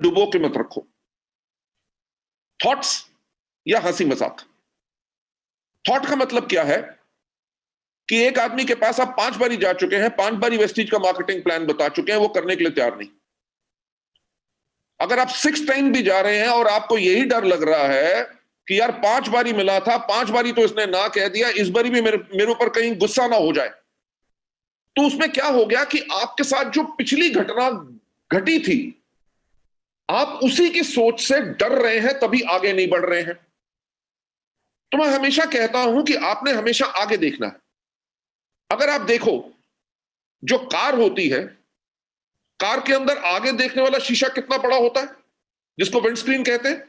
Speaker 1: डुबो के मत रखो। थॉट्स या हंसी मजाक। थॉट का मतलब क्या है कि एक आदमी के पास आप 5 बारी जा चुके हैं, 5 बारी वेस्टीज का मार्केटिंग प्लान बता चुके हैं, वो करने के लिए तैयार नहीं। अगर आप 6 टाइम भी जा रहे हैं और आपको यही डर लग रहा है कि यार 5 बारी मिला था, 5 बारी तो इसने ना कह दिया, इस बारी भी मेरे ऊपर कहीं गुस्सा ना हो जाए, तो उसमें क्या हो गया कि आपके साथ जो पिछली घटना घटी थी, आप उसी की सोच से डर रहे हैं, तभी आगे नहीं बढ़ रहे हैं। तो मैं हमेशा कहता हूं कि आपने हमेशा आगे देखना है। अगर आप देखो, जो कार होती है, कार के अंदर आगे देखने वाला शीशा कितना बड़ा होता है, जिसको विंडस्क्रीन कहते हैं,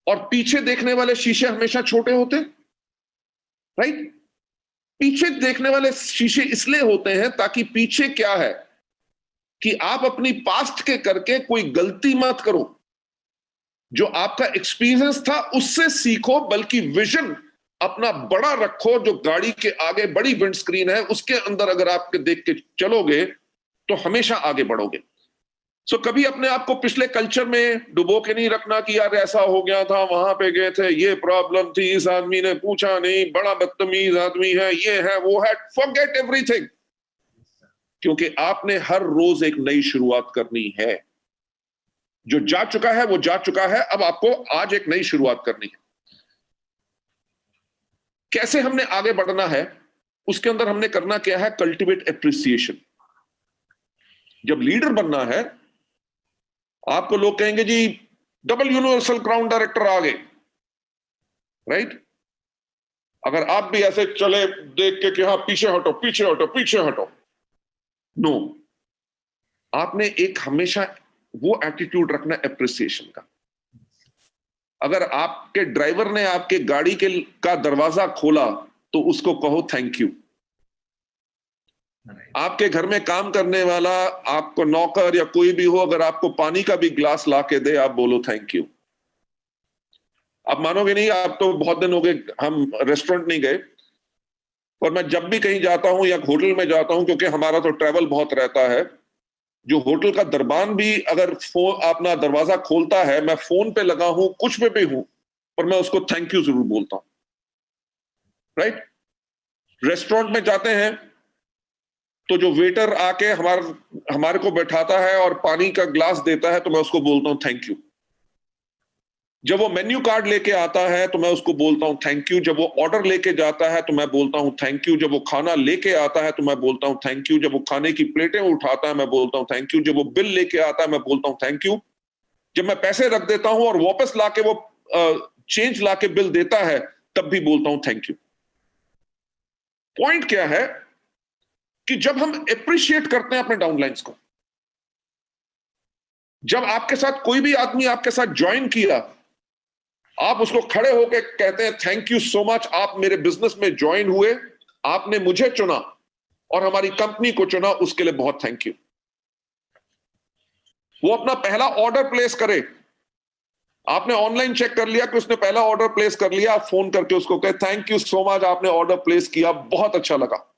Speaker 1: और पीछे देखने वाले शीशे हमेशा छोटे होते हैं, राइट? पीछे देखने वाले शीशे इसलिए होते हैं ताकि पीछे क्या है कि आप अपनी पास्ट के करके कोई गलती मत करो, जो आपका एक्सपीरियंस था उससे सीखो, बल्कि विजन अपना बड़ा रखो। जो गाड़ी के आगे बड़ी विंडस्क्रीन है उसके अंदर अगर आप देख के चलोगे तो हमेशा आगे बढ़ोगे। सो कभी अपने आप को पिछले कल्चर में डुबो के नहीं रखना कि यार ऐसा हो गया था, वहां पे गए थे, ये प्रॉब्लम थी, इस आदमी ने पूछा नहीं, बड़ा बदतमीज आदमी है, ये है वो है। फॉरगेट एवरीथिंग, क्योंकि आपने हर रोज एक नई शुरुआत करनी है। जो जा चुका है वो जा चुका है, अब आपको आज एक नई शुरुआत करनी है। कैसे हमने आगे बढ़ना है, उसके अंदर हमने करना क्या है? Cultivate appreciation. जब लीडर बनना है, आपको लोग कहेंगे जी डबल यूनिवर्सल क्राउन डायरेक्टर आ गए, राइट? अगर आप भी ऐसे चले देख के कि हाँ पीछे हटो पीछे हटो पीछे हटो, नो, आपने एक हमेशा वो एटीट्यूड रखना एप्रिसिएशन का। अगर आपके ड्राइवर ने आपके गाड़ी का दरवाजा खोला तो उसको कहो थैंक यू। आपके घर में काम करने वाला, आपको नौकर या कोई भी हो, अगर आपको पानी का भी ग्लास ला के दे, आप बोलो थैंक यू। आप मानोगे नहीं, आप तो बहुत दिन हो गए हम रेस्टोरेंट नहीं गए, और मैं जब भी कहीं जाता हूं या होटल में जाता हूं, क्योंकि हमारा तो ट्रैवल बहुत रहता है, जो होटल का दरबान भी अगर फोन अपना दरवाजा खोलता है, मैं फोन पे लगा हूं, कुछ पे भी हूं, पर मैं उसको थैंक यू जरूर बोलता हूं, राइट? रेस्टोरेंट में जाते हैं तो जो वेटर आके हमारे को बैठाता है और पानी का ग्लास देता है, तो मैं उसको बोलता हूं थैंक यू। जब वो मेन्यू कार्ड लेके आता है तो मैं उसको बोलता हूं थैंक यू। जब वो ऑर्डर लेके जाता है तो मैं बोलता हूं थैंक यू। जब वो खाना लेके आता है तो मैं बोलता हूं थैंक यू। जब वो खाने की प्लेटें उठाता है मैं बोलता हूं थैंक यू। जब वो बिल लेके आता है मैं बोलता हूं थैंक यू। जब मैं पैसे रख देता हूं और वापस लाके वो चेंज लाके बिल देता है तब भी बोलता हूं थैंक यू। पॉइंट क्या है कि जब हम अप्रिशिएट करते हैं अपने डाउनलाइंस को, जब आपके साथ कोई भी आदमी आपके साथ ज्वाइन किया, आप उसको खड़े होकर कहते हैं थैंक यू सो मच, आप मेरे बिजनेस में ज्वाइन हुए, आपने मुझे चुना और हमारी कंपनी को चुना, उसके लिए बहुत थैंक यू। वो अपना पहला ऑर्डर प्लेस करे, आपने ऑनलाइन चेक कर लिया कि उसने पहला ऑर्डर प्लेस कर लिया, आप फोन करके उसको कहे थैंक यू सो मच, आपने ऑर्डर प्लेस किया, बहुत अच्छा लगा।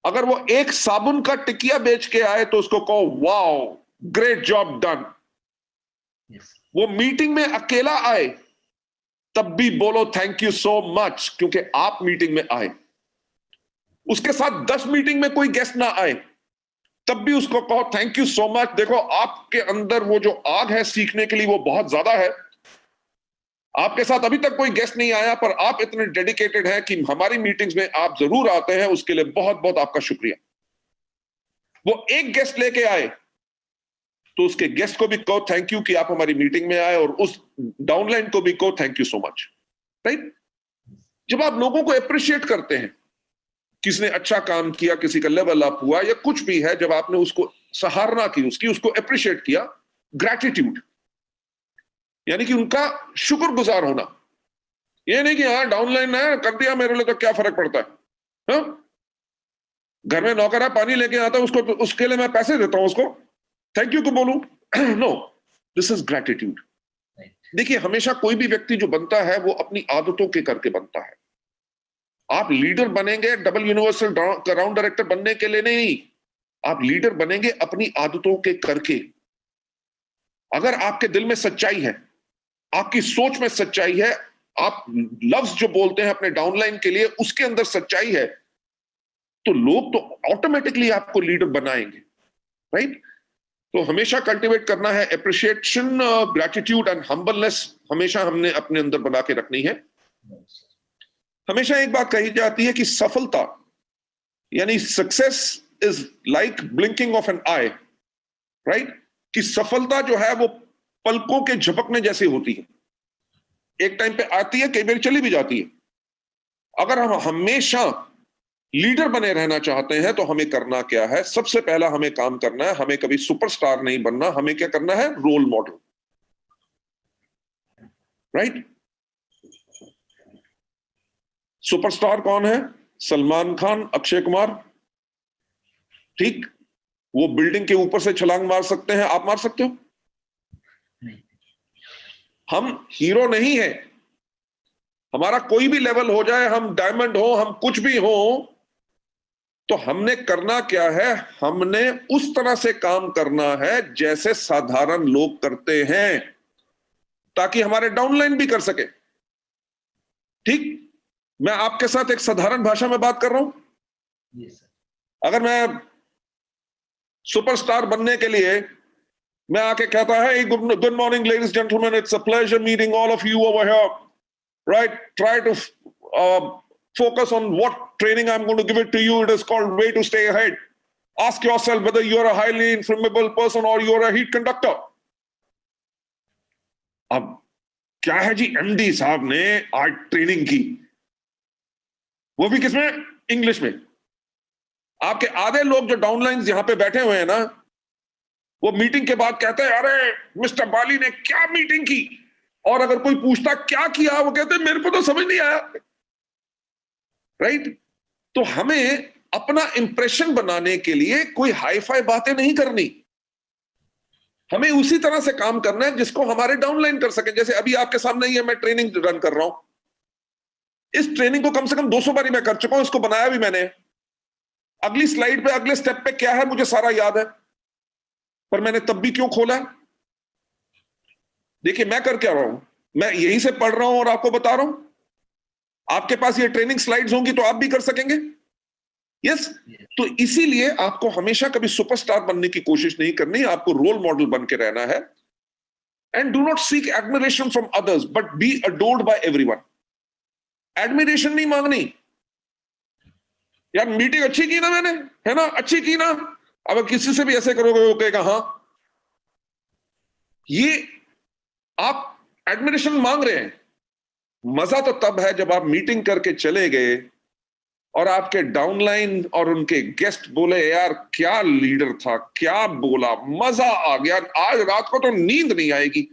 Speaker 1: अगर वो एक साबुन का टिकिया बेच के आए तो उसको कहो wow great job done.
Speaker 2: Yes.
Speaker 1: वो मीटिंग में अकेला आए तब भी बोलो थैंक यू सो मच, क्योंकि आप मीटिंग में आए। उसके साथ 10 मीटिंग में कोई गेस्ट ना आए तब भी उसको कहो थैंक यू सो मच। देखो आपके अंदर वो जो आग है सीखने के लिए वो बहुत ज्यादा है। आपके साथ अभी तक कोई गेस्ट नहीं आया पर आप इतने डेडिकेटेड हैं कि हमारी मीटिंग्स में आप जरूर आते हैं, उसके लिए बहुत बहुत आपका शुक्रिया। वो एक गेस्ट लेके आए तो उसके गेस्ट को भी कहो थैंक यू कि आप हमारी मीटिंग में आए, और उस डाउनलाइन को भी कहो thank you so much. Right? जब आप लोगों को अप्रिशिएट करते हैं, किसने अच्छा काम किया, किसी का लेवल अप हुआ या कुछ भी है, जब आपने उसको सराहना की, उसको अप्रिशिएट किया, ग्रैटिट्यूड यानी कि उनका शुक्रगुजार होना। ये नहीं कि हाँ डाउनलाइन है कर दिया मेरे लिए तो क्या फर्क पड़ता है, हाँ? घर में नौकर है पानी लेके आता है उसको, उसके लिए मैं पैसे देता हूं, उसको थैंक यू को बोलूं? No, this is gratitude. देखिए हमेशा कोई भी व्यक्ति जो बनता है वो अपनी आदतों के करके बनता है। आप लीडर बनेंगे डबल यूनिवर्सल राउंड डायरेक्टर बनने के लिए नहीं, आप लीडर बनेंगे अपनी आदतों के करके। अगर आपके दिल में सच्चाई है, आपकी सोच में सच्चाई है, आप लफ्ज जो बोलते हैं अपने डाउनलाइन के लिए उसके अंदर सच्चाई है, तो लोग तो ऑटोमेटिकली आपको लीडर बनाएंगे। राइट? तो हमेशा कल्टीवेट करना है एप्रिशिएशन, ग्रैटिट्यूड एंड हम्बलनेस, हमेशा हमने अपने अंदर बना के रखनी है। हमेशा एक बात कही जाती है कि सफलता यानी success is like blinking of an eye. Right? कि सफलता जो है वो पलकों के झपकने जैसी होती है, एक टाइम पे आती है, कई बार चली भी जाती है। अगर हम हमेशा लीडर बने रहना चाहते हैं तो हमें करना क्या है? सबसे पहला हमें काम करना है, हमें कभी सुपरस्टार नहीं बनना, हमें क्या करना है? Role model. राइट? सुपरस्टार कौन है? सलमान खान, अक्षय कुमार। ठीक? वो बिल्डिंग के ऊपर से छलांग मार सकते हैं, आप मार सकते हो? हम हीरो नहीं है, हमारा कोई भी लेवल हो जाए, हम डायमंड हो, हम कुछ भी हो, तो हमने करना क्या है? हमने उस तरह से काम करना है जैसे साधारण लोग करते हैं, ताकि हमारे डाउनलाइन भी कर सके। ठीक? मैं आपके साथ एक साधारण भाषा में बात कर रहा हूं।
Speaker 2: Yes, sir.
Speaker 1: अगर मैं सुपरस्टार बनने के लिए मैं आके कहता है good morning ladies gentleman, it's a pleasure meeting all of you over here, right? Try to focus on what training I'm going to give it to you. It is called way to stay ahead. Ask yourself whether you're a highly inflammable person or you're a heat conductor. अब क्या है जी, MD साहब ने आज training की, वो भी किसमें? इंग्लिश में। आपके आधे लोग जो डाउनलाइंस यहां पे बैठे हुए हैं ना, वो मीटिंग के बाद कहते हैं अरे मिस्टर बाली ने क्या मीटिंग की, और अगर कोई पूछता क्या किया, वो कहते हैं मेरे को तो समझ नहीं आया। राइट? तो हमें अपना इंप्रेशन बनाने के लिए कोई हाई फाई बातें नहीं करनी, हमें उसी तरह से काम करना है जिसको हमारे डाउनलाइन कर सके। जैसे अभी आपके सामने ही है, मैं ट्रेनिंग रन कर रहा हूं। इस ट्रेनिंग को कम से कम 200 बारी मैं कर चुका हूं, इसको बनाया भी मैंने। अगली स्लाइड पे अगले स्टेप पे क्या है मुझे सारा याद है, पर मैंने तब भी क्यों खोला? देखिए मैं कर क्या रहा हूं, मैं यहीं से पढ़ रहा हूं और आपको बता रहा हूं। आपके पास ये ट्रेनिंग स्लाइड्स होंगी तो आप भी कर सकेंगे। यस? तो इसीलिए आपको हमेशा कभी सुपरस्टार बनने की कोशिश नहीं करनी, आपको रोल मॉडल बन के रहना है। And do not seek admiration from others, but be adored by everyone. Admiration नहीं मांगनी। यार मीटिंग अच्छी की ना मैंने, है ना, अच्छी की ना। अब किसी से भी ऐसे करोगे वो कहेगा हाँ। ये आप एडमिरेशन मांग रहे हैं। मजा तो तब है जब आप मीटिंग करके चले गए और आपके डाउनलाइन और उनके गेस्ट बोले यार क्या लीडर था, क्या बोला, मजा आ गया, आज रात को तो नींद नहीं आएगी।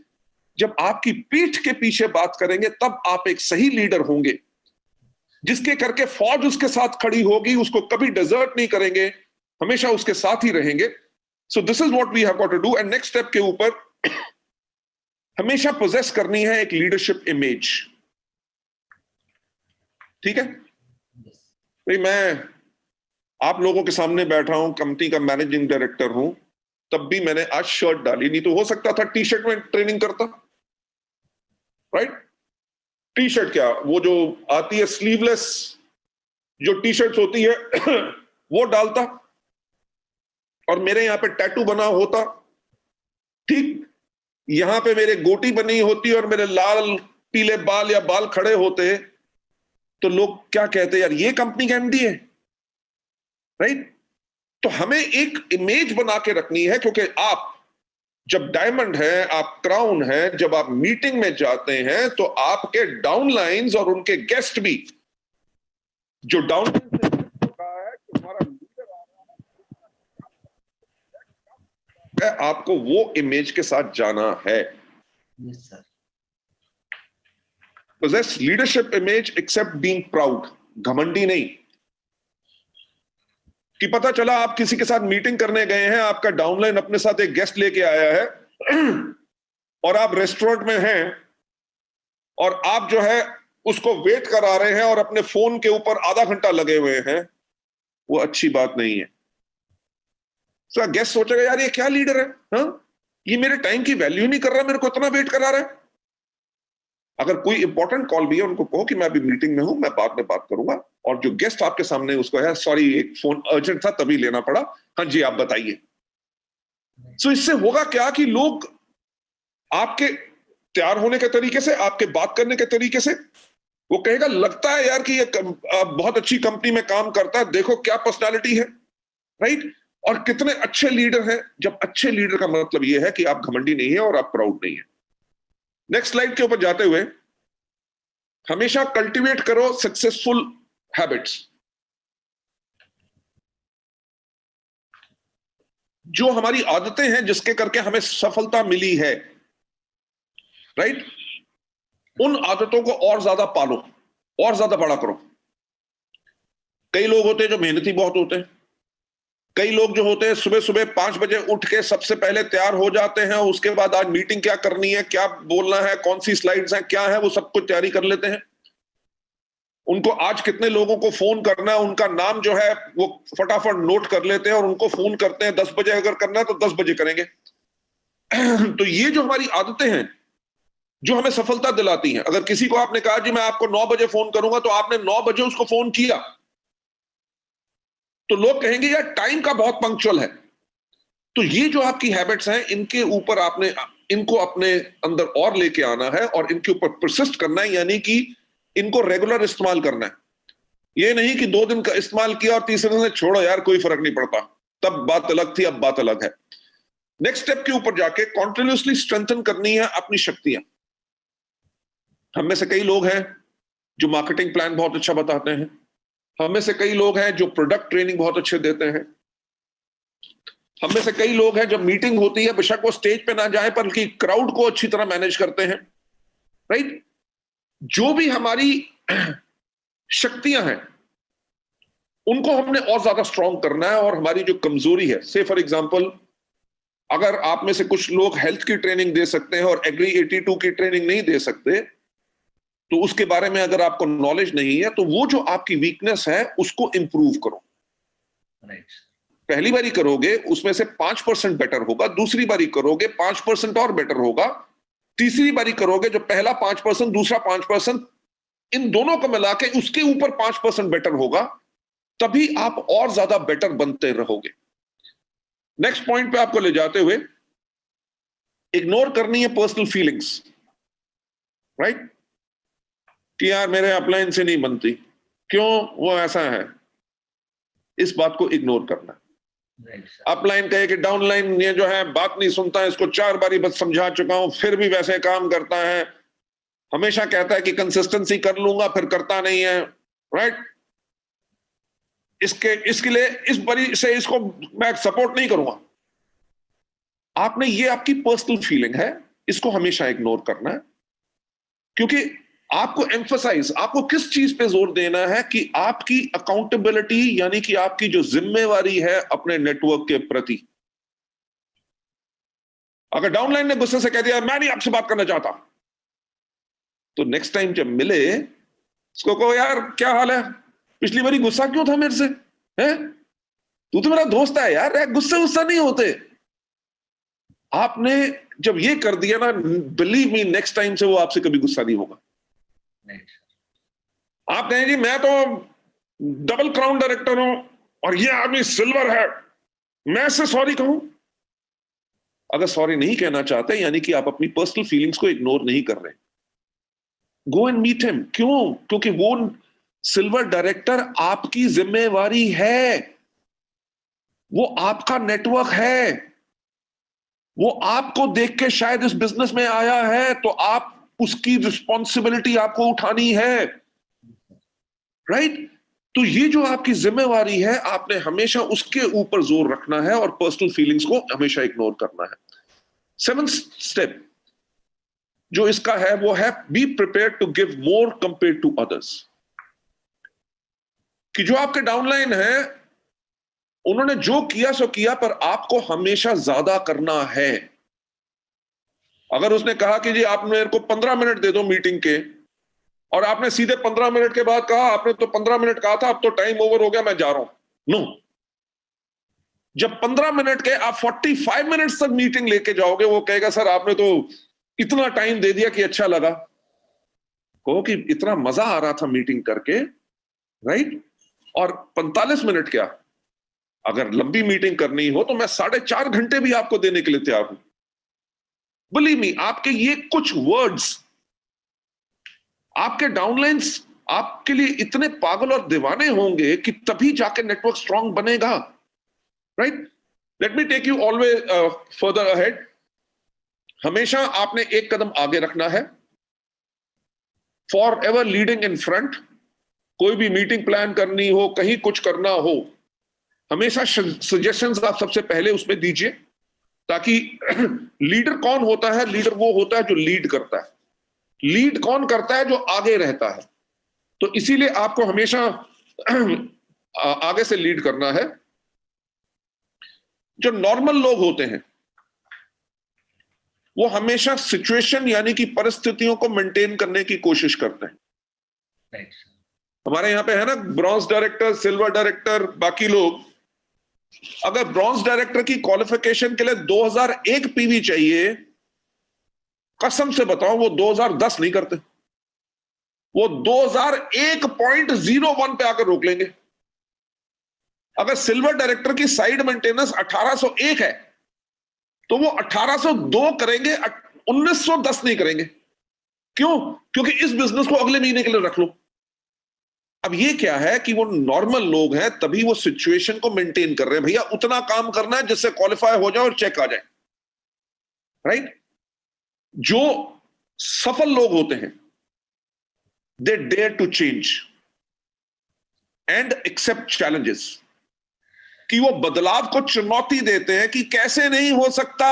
Speaker 1: जब आपकी पीठ के पीछे बात करेंगे तब आप एक सही लीडर होंगे, जिसके करके फौज उसके साथ खड़ी होगी, उसको कभी डिजर्ट नहीं करेंगे, हमेशा उसके साथ ही रहेंगे। So this is what we have got to do. And next step के ऊपर हमेशा पोजेस करनी है एक लीडरशिप इमेज। ठीक है भाई, मैं आप लोगों के सामने बैठा हूं, कंपनी का मैनेजिंग डायरेक्टर हूं, तब भी मैंने आज शर्ट डाली, नहीं तो हो सकता था टी शर्ट में ट्रेनिंग करता, राइट। टी शर्ट क्या, वो जो आती है स्लीवलेस जो टी शर्ट होती है वो डालता, और मेरे यहां पे टैटू बना होता, ठीक यहां पे मेरे गोटी बनी होती और मेरे लाल पीले बाल या बाल खड़े होते, तो लोग क्या कहते, यार ये कंपनी का एमडी है, राइट। तो हमें एक इमेज बना के रखनी है, क्योंकि आप जब डायमंड है, आप क्राउन है, जब आप मीटिंग में जाते हैं तो आपके डाउनलाइंस और उनके गेस्ट भी, जो डाउनलाइन से कहा है कि हमारा लीडर आ रहा है, आपको वो इमेज के साथ जाना है।
Speaker 2: Yes, sir.
Speaker 1: Possess leadership image except being proud, घमंडी नहीं। कि पता चला आप किसी के साथ मीटिंग करने गए हैं, आपका डाउनलाइन अपने साथ एक गेस्ट लेके आया है और आप रेस्टोरेंट में हैं और आप जो है उसको वेट करा रहे हैं और अपने फोन के ऊपर आधा घंटा लगे हुए हैं, वो अच्छी बात नहीं है। तो गेस्ट सोचेगा यार ये क्या लीडर है, हाँ? ये मेरे टाइम की वैल्यू नहीं कर रहा, मेरे को इतना वेट करा रहा है। अगर कोई इंपॉर्टेंट कॉल भी है, उनको कहो कि मैं अभी मीटिंग में हूं, मैं बाद में बात करूंगा, और जो गेस्ट आपके सामने उसको है, सॉरी एक फोन अर्जेंट था तभी लेना पड़ा, हाँ जी आप बताइए। सो इससे होगा क्या कि लोग आपके तैयार होने के तरीके से, आपके बात करने के तरीके से, वो कहेगा लगता है यार कि ये बहुत अच्छी कंपनी में काम करता है, देखो क्या पर्सनालिटी है, राइट। और कितने अच्छे लीडर हैं। जब अच्छे लीडर का मतलब यह है कि आप घमंडी नहीं है और आप प्राउड नहीं है। नेक्स्ट स्लाइड के ऊपर जाते हुए, हमेशा कल्टीवेट करो सक्सेसफुल हैबिट्स। जो हमारी आदतें हैं जिसके करके हमें सफलता मिली है, राइट, उन आदतों को और ज्यादा पालो और ज्यादा बड़ा करो। कई लोग होते हैं जो मेहनती बहुत होते हैं, कई लोग जो होते हैं सुबह सुबह 5 बजे उठ के सबसे पहले तैयार हो जाते हैं, उसके बाद आज मीटिंग क्या करनी है, क्या बोलना है, कौन सी स्लाइड्स हैं, क्या है, वो सब कुछ तैयारी कर लेते हैं। उनको आज कितने लोगों को फोन करना है, उनका नाम जो है वो फटाफट नोट कर लेते हैं और उनको फोन करते हैं। 10 बजे अगर करना है तो 10 बजे करेंगे। तो ये जो हमारी आदतें हैं जो हमें सफलता दिलाती हैं। अगर किसी को आपने कहा जी मैं आपको 9 बजे फोन करूंगा, तो आपने 9 बजे उसको फोन किया, तो लोग कहेंगे यार टाइम का बहुत पंक्चुअल है। तो ये जो आपकी हैबिट्स हैं, इनके ऊपर आपने इनको अपने अंदर और लेके आना है और इनके ऊपर परसिस्ट करना है, यानी कि इनको रेगुलर इस्तेमाल करना है। ये नहीं कि 2 दिन का इस्तेमाल किया और तीसरे दिन से छोड़ो यार कोई फर्क नहीं पड़ता, तब बात अलग थी, अब बात अलग है। नेक्स्ट स्टेप के ऊपर जाके कॉन्टिन्यूसली स्ट्रेंथन करनी है अपनी शक्तियां। हम में से कई लोग हैं जो मार्केटिंग प्लान बहुत अच्छा बताते हैं, हम में से कई लोग हैं जो प्रोडक्ट ट्रेनिंग बहुत अच्छे देते हैं, हम में से कई लोग हैं जब मीटिंग होती है बेशक वो स्टेज पे ना जाए बल्कि क्राउड को अच्छी तरह मैनेज करते हैं, राइट। जो भी हमारी शक्तियां हैं उनको हमने और ज्यादा स्ट्रॉन्ग करना है, और हमारी जो कमजोरी है, से फॉर एग्जांपल अगर आप में से कुछ लोग हेल्थ की ट्रेनिंग दे सकते हैं और एग्री 82 की ट्रेनिंग नहीं दे सकते, तो उसके बारे में अगर आपको नॉलेज नहीं है तो वो जो आपकी वीकनेस है उसको इंप्रूव करो।
Speaker 2: Right.
Speaker 1: पहली बारी करोगे उसमें से 5% बेटर होगा, दूसरी बारी करोगे 5% और बेटर होगा, तीसरी बारी करोगे जो पहला 5% दूसरा 5%, इन दोनों को मिला के उसके ऊपर 5% बेटर होगा, तभी आप और ज्यादा बेटर बनते रहोगे। नेक्स्ट पॉइंट पे आपको ले जाते हुए, इग्नोर करनी है पर्सनल फीलिंग्स, राइट? कि यार मेरे अपलाइन से नहीं बनती, क्यों, वो ऐसा है, इस बात को इग्नोर करना। अपलाइन कहे कि डाउनलाइन ये जो है बात नहीं सुनता है, इसको 4 बारी बस समझा चुका हूं फिर भी वैसे काम करता है, हमेशा कहता है कि कंसिस्टेंसी कर लूंगा फिर करता नहीं है, राइट? इसके लिए इस बारी से इसको मैं सपोर्ट नहीं करूंगा। आपने, ये आपकी पर्सनल फीलिंग है, इसको हमेशा इग्नोर करना है, क्योंकि आपको एम्फसाइज, आपको किस चीज पे जोर देना है कि आपकी अकाउंटेबिलिटी, यानी कि आपकी जो जिम्मेवारी है अपने नेटवर्क के प्रति। अगर डाउनलाइन ने गुस्से से कह दिया मैं नहीं आपसे बात करना चाहता, तो नेक्स्ट टाइम जब मिले उसको कहो यार क्या हाल है, पिछली बारी गुस्सा क्यों था मेरे से, है? तू तो मेरा दोस्त है यार, गुस्से गुस्सा नहीं होते। आपने जब ये कर दिया ना, बिलीव मी, नेक्स्ट टाइम से वो आपसे कभी गुस्सा नहीं होगा। आप कहें जी मैं तो डबल क्राउन डायरेक्टर हूं और ये आदमी सिल्वर है, मैं इससे सॉरी कहूं? अगर सॉरी नहीं कहना चाहते, यानी कि आप अपनी पर्सनल फीलिंग्स को इग्नोर नहीं कर रहे। Go and meet him. क्यों? क्योंकि वो सिल्वर डायरेक्टर आपकी जिम्मेवारी है, वो आपका नेटवर्क है, वो आपको देख के शायद इस बिजनेस में आया है, तो आप उसकी रिस्पॉन्सिबिलिटी आपको उठानी है, राइट? तो ये जो आपकी जिम्मेवारी है, आपने हमेशा उसके ऊपर जोर रखना है और पर्सनल फीलिंग्स को हमेशा इग्नोर करना है। 7th स्टेप जो इसका है वो है be prepare to give more compare to others. कि जो आपके डाउनलाइन है उन्होंने जो किया सो किया, पर आपको हमेशा ज्यादा करना है। अगर उसने कहा कि जी आप मेरे को 15 मिनट दे दो मीटिंग के, और आपने सीधे 15 मिनट के बाद कहा आपने तो 15 मिनट कहा था, अब तो टाइम ओवर हो गया मैं जा रहा हूं, नो। जब 15 मिनट के आप 45 मिनट्स तक मीटिंग लेके जाओगे, वो कहेगा सर आपने तो इतना टाइम दे दिया कि अच्छा लगा। कहो कि इतना मजा आ रहा था मीटिंग करके, राइट? और 45 मिनट क्या, अगर लंबी मीटिंग करनी हो तो मैं 4.5 घंटे भी आपको देने के लिए तैयार हूं। बिलीव मी, आपके ये कुछ वर्ड्स, आपके डाउनलाइंस आपके लिए इतने पागल और दीवाने होंगे कि तभी जाके नेटवर्क स्ट्रांग बनेगा, right? Let me take you always further ahead. हमेशा आपने एक कदम आगे रखना है, for ever leading in front. कोई भी मीटिंग प्लान करनी हो, कहीं कुछ करना हो, हमेशा सजेशंस आप सबसे पहले उसमें दीजिए, ताकि लीडर कौन होता है? लीडर वो होता है जो लीड करता है। लीड कौन करता है? जो आगे रहता है। तो इसीलिए आपको हमेशा आगे से लीड करना है। जो नॉर्मल लोग होते हैं वो हमेशा सिचुएशन, यानी कि परिस्थितियों को मेंटेन करने की कोशिश करते हैं। हमारे यहां पे है ना ब्रॉन्ज डायरेक्टर, सिल्वर डायरेक्टर, बाकी लोग। अगर ब्रॉन्ज डायरेक्टर की क्वालिफिकेशन के लिए 2001 पीवी चाहिए, कसम से बताओ वो 2010 नहीं करते, वो 2001.01 पे आकर रोक लेंगे। अगर सिल्वर डायरेक्टर की साइड मेंटेनेंस 1801 है तो वो 1802 करेंगे, 1910 नहीं करेंगे। क्यों? क्योंकि इस बिजनेस को अगले महीने के लिए रख लो। अब ये क्या है कि वो नॉर्मल लोग हैं, तभी वो सिचुएशन को मेंटेन कर रहे हैं। भैया उतना काम करना है जिससे क्वालिफाई हो जाए और चेक आ जाए, राइट? जो सफल लोग होते हैं, they dare to change and accept challenges. कि वो बदलाव को चुनौती देते हैं कि कैसे नहीं हो सकता,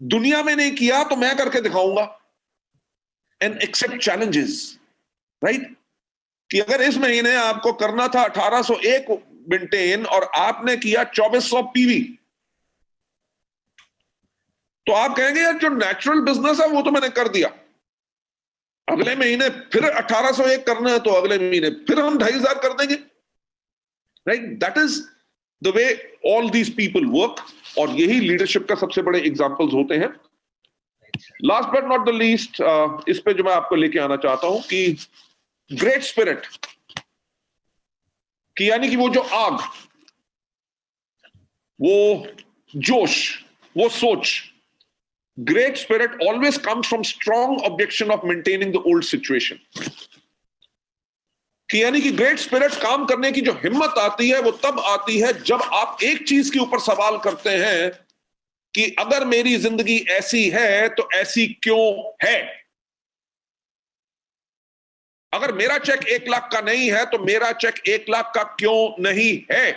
Speaker 1: दुनिया में नहीं किया तो मैं करके दिखाऊंगा, एंड एक्सेप्ट चैलेंजेस, राइट? कि अगर इस महीने आपको करना था 1801 मेंटेन और आपने किया 2400 पीवी, तो आप कहेंगे यार जो नेचुरल बिजनेस है वो तो मैंने कर दिया, अगले महीने फिर 1801 करना है तो अगले महीने फिर हम 2500 कर देंगे, right? That is the way all these people work, और यही लीडरशिप का सबसे बड़े एग्जांपल्स होते हैं। Last but not the least, इस पे जो मैं आपको लेके आना चाहता हूं कि ग्रेट स्पिरिट, कि यानी कि वो जो आग, वो जोश, वो सोच, Great spirit always comes from strong objection of maintaining the old situation. कि यानी कि ग्रेट स्पिरिट काम करने की जो हिम्मत आती है वो तब आती है जब आप एक चीज के ऊपर सवाल करते हैं कि अगर मेरी जिंदगी ऐसी है तो ऐसी क्यों है। अगर मेरा चेक 1 लाख का नहीं है तो मेरा चेक 1 लाख का क्यों नहीं है।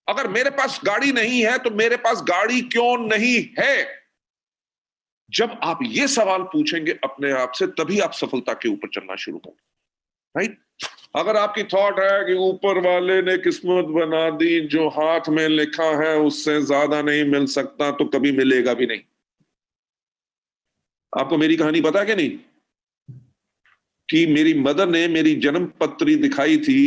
Speaker 1: अगर मेरे पास गाड़ी नहीं है तो मेरे पास गाड़ी क्यों नहीं है। जब आप ये सवाल पूछेंगे अपने आप से तभी आप सफलता के ऊपर चलना शुरू होंगे, राइट। अगर आपकी थॉट है कि ऊपर वाले ने किस्मत बना दी, जो हाथ में लिखा है उससे ज्यादा नहीं मिल सकता, तो कभी मिलेगा भी नहीं। आपको मेरी कहानी पता है कि नहीं, कि मेरी मदर ने मेरी जन्म पत्री दिखाई थी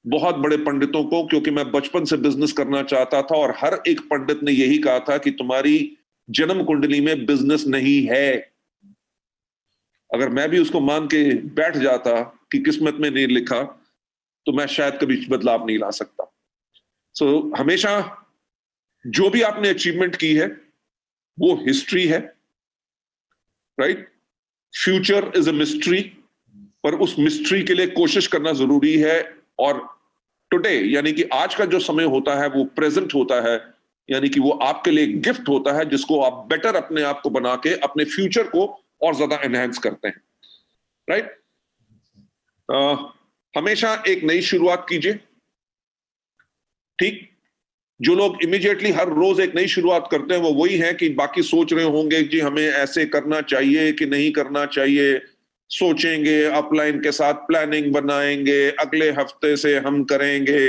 Speaker 1: बहुत बड़े पंडितों को, क्योंकि मैं बचपन से बिजनेस करना चाहता था और हर एक पंडित ने यही कहा था कि तुम्हारी जन्म कुंडली में बिजनेस नहीं है। अगर मैं भी उसको मान के बैठ जाता कि किस्मत में नहीं लिखा, तो मैं शायद कभी बदलाव नहीं ला सकता। सो हमेशा जो भी आपने अचीवमेंट की है वो हिस्ट्री है, right. Future is a mystery, पर उस मिस्ट्री के लिए कोशिश करना जरूरी है। और टुडे यानी कि आज का जो समय होता है वो प्रेजेंट होता है, यानी कि वो आपके लिए गिफ्ट होता है जिसको आप बेटर अपने आप को बना के अपने फ्यूचर को और ज्यादा एनहांस करते हैं, राइट। हमेशा एक नई शुरुआत कीजिए, ठीक। जो लोग इमीडिएटली हर रोज एक नई शुरुआत करते हैं वो वही है कि बाकी सोच रहे होंगे जी हमें ऐसे करना चाहिए कि नहीं करना चाहिए, सोचेंगे, अपलाइन के साथ प्लानिंग बनाएंगे, अगले हफ्ते से हम करेंगे।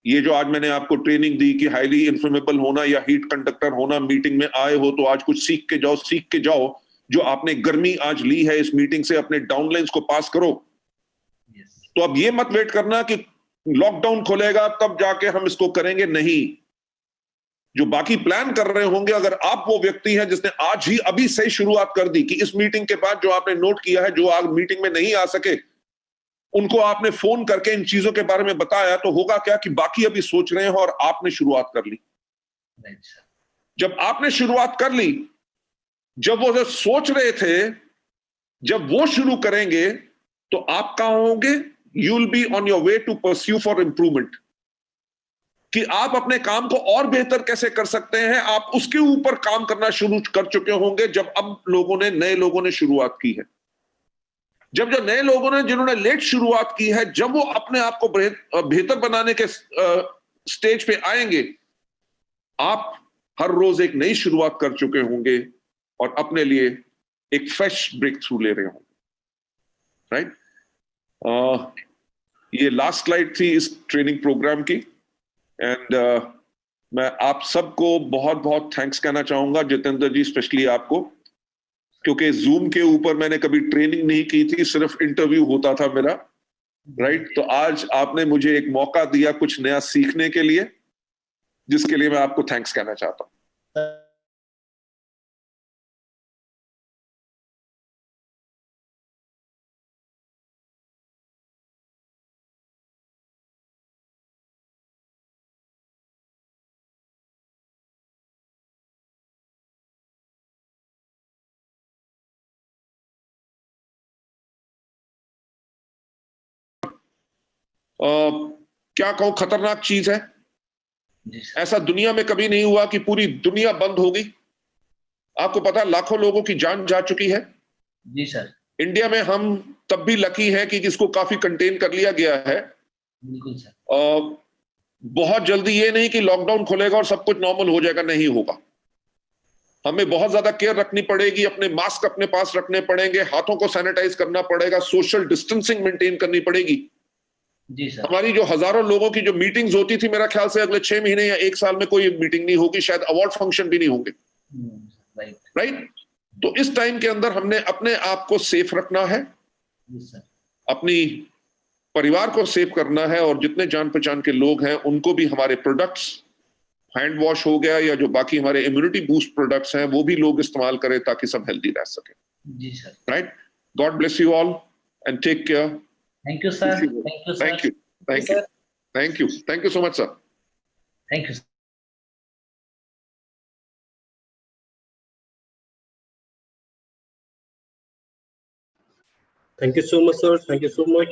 Speaker 1: ये जो आज मैंने आपको ट्रेनिंग दी कि हाईली इन्फ्लेमेबल होना या हीट कंडक्टर होना, मीटिंग में आए हो तो आज कुछ सीख के जाओ। जो आपने गर्मी आज ली है इस मीटिंग से, अपने डाउनलाइंस को पास करो। तो अब ये मत वेट करना कि लॉकडाउन खोलेगा तब जाके हम इसको करेंगे, नहीं। जो बाकी प्लान कर रहे होंगे, अगर आप वो व्यक्ति हैं जिसने आज ही अभी से शुरुआत कर दी कि इस मीटिंग के बाद जो आपने नोट किया है, जो आज मीटिंग में नहीं आ सके उनको आपने फोन करके इन चीजों के बारे में बताया, तो होगा क्या कि बाकी अभी सोच रहे हैं और आपने शुरुआत कर ली। जब आपने शुरुआत कर ली, जब वो जो सोच रहे थे जब वो शुरू करेंगे तो आप कहां होंगे? You will be on your way to pursue for improvement, कि आप अपने काम को और बेहतर कैसे कर सकते हैं, आप उसके ऊपर काम करना शुरू कर चुके होंगे। जब अब नए लोगों ने शुरुआत की है, जब जो नए लोगों ने जिन्होंने लेट शुरुआत की है, जब वो अपने आप को बेहतर बनाने के स्टेज पे आएंगे, आप हर रोज एक नई शुरुआत कर चुके होंगे और अपने लिए एक फ्रेश ब्रेक थ्रू ले रहे होंगे, राइट। ये लास्ट स्लाइड थी इस ट्रेनिंग प्रोग्राम की, एंड मैं आप सबको बहुत बहुत थैंक्स कहना चाहूंगा, जितेंद्र जी स्पेशली आपको, क्योंकि जूम के ऊपर मैंने कभी ट्रेनिंग नहीं की थी, सिर्फ इंटरव्यू होता था मेरा, राइट। तो आज आपने मुझे एक मौका दिया कुछ नया सीखने के लिए, जिसके लिए मैं आपको थैंक्स कहना चाहता हूं। क्या कहूं, खतरनाक चीज है। ऐसा दुनिया में कभी नहीं हुआ कि पूरी दुनिया बंद हो गई। आपको पता है लाखों लोगों की जान जा चुकी है।
Speaker 2: जी सर।
Speaker 1: इंडिया में हम तब भी लकी है कि इसको काफी कंटेन कर लिया गया है।
Speaker 2: बिल्कुल सर।
Speaker 1: बहुत जल्दी ये नहीं कि लॉकडाउन खुलेगा और सब कुछ नॉर्मल हो जाएगा, नहीं होगा। हमें बहुत ज्यादा केयर रखनी पड़ेगी, अपने मास्क अपने पास रखने पड़ेंगे, हाथों को सैनिटाइज करना पड़ेगा, सोशल डिस्टेंसिंग मेंटेन करनी पड़ेगी।
Speaker 2: जी सर।
Speaker 1: हमारी जो हजारों लोगों की जो मीटिंग्स होती थी, मेरा ख्याल से अगले 6 महीने या 1 साल में कोई मीटिंग नहीं होगी, शायद अवार्ड फंक्शन भी नहीं होंगे, राइट। तो इस टाइम के अंदर हमने अपने आप को सेफ रखना है, अपनी परिवार को सेफ करना है, और जितने जान पहचान के लोग हैं उनको भी हमारे प्रोडक्ट्स, हैंड वॉश हो गया या जो बाकी हमारे इम्यूनिटी बूस्ट प्रोडक्ट्स हैं वो भी लोग इस्तेमाल करें ताकि सब हेल्दी रह सके।
Speaker 2: जी sir.
Speaker 1: Right. God bless you all and take care.
Speaker 2: Thank you sir. Thank you sir.
Speaker 1: Thank you, thank you, thank you, thank you so much sir.
Speaker 2: Thank you.
Speaker 3: Thank you so much, sir. Thank you so much.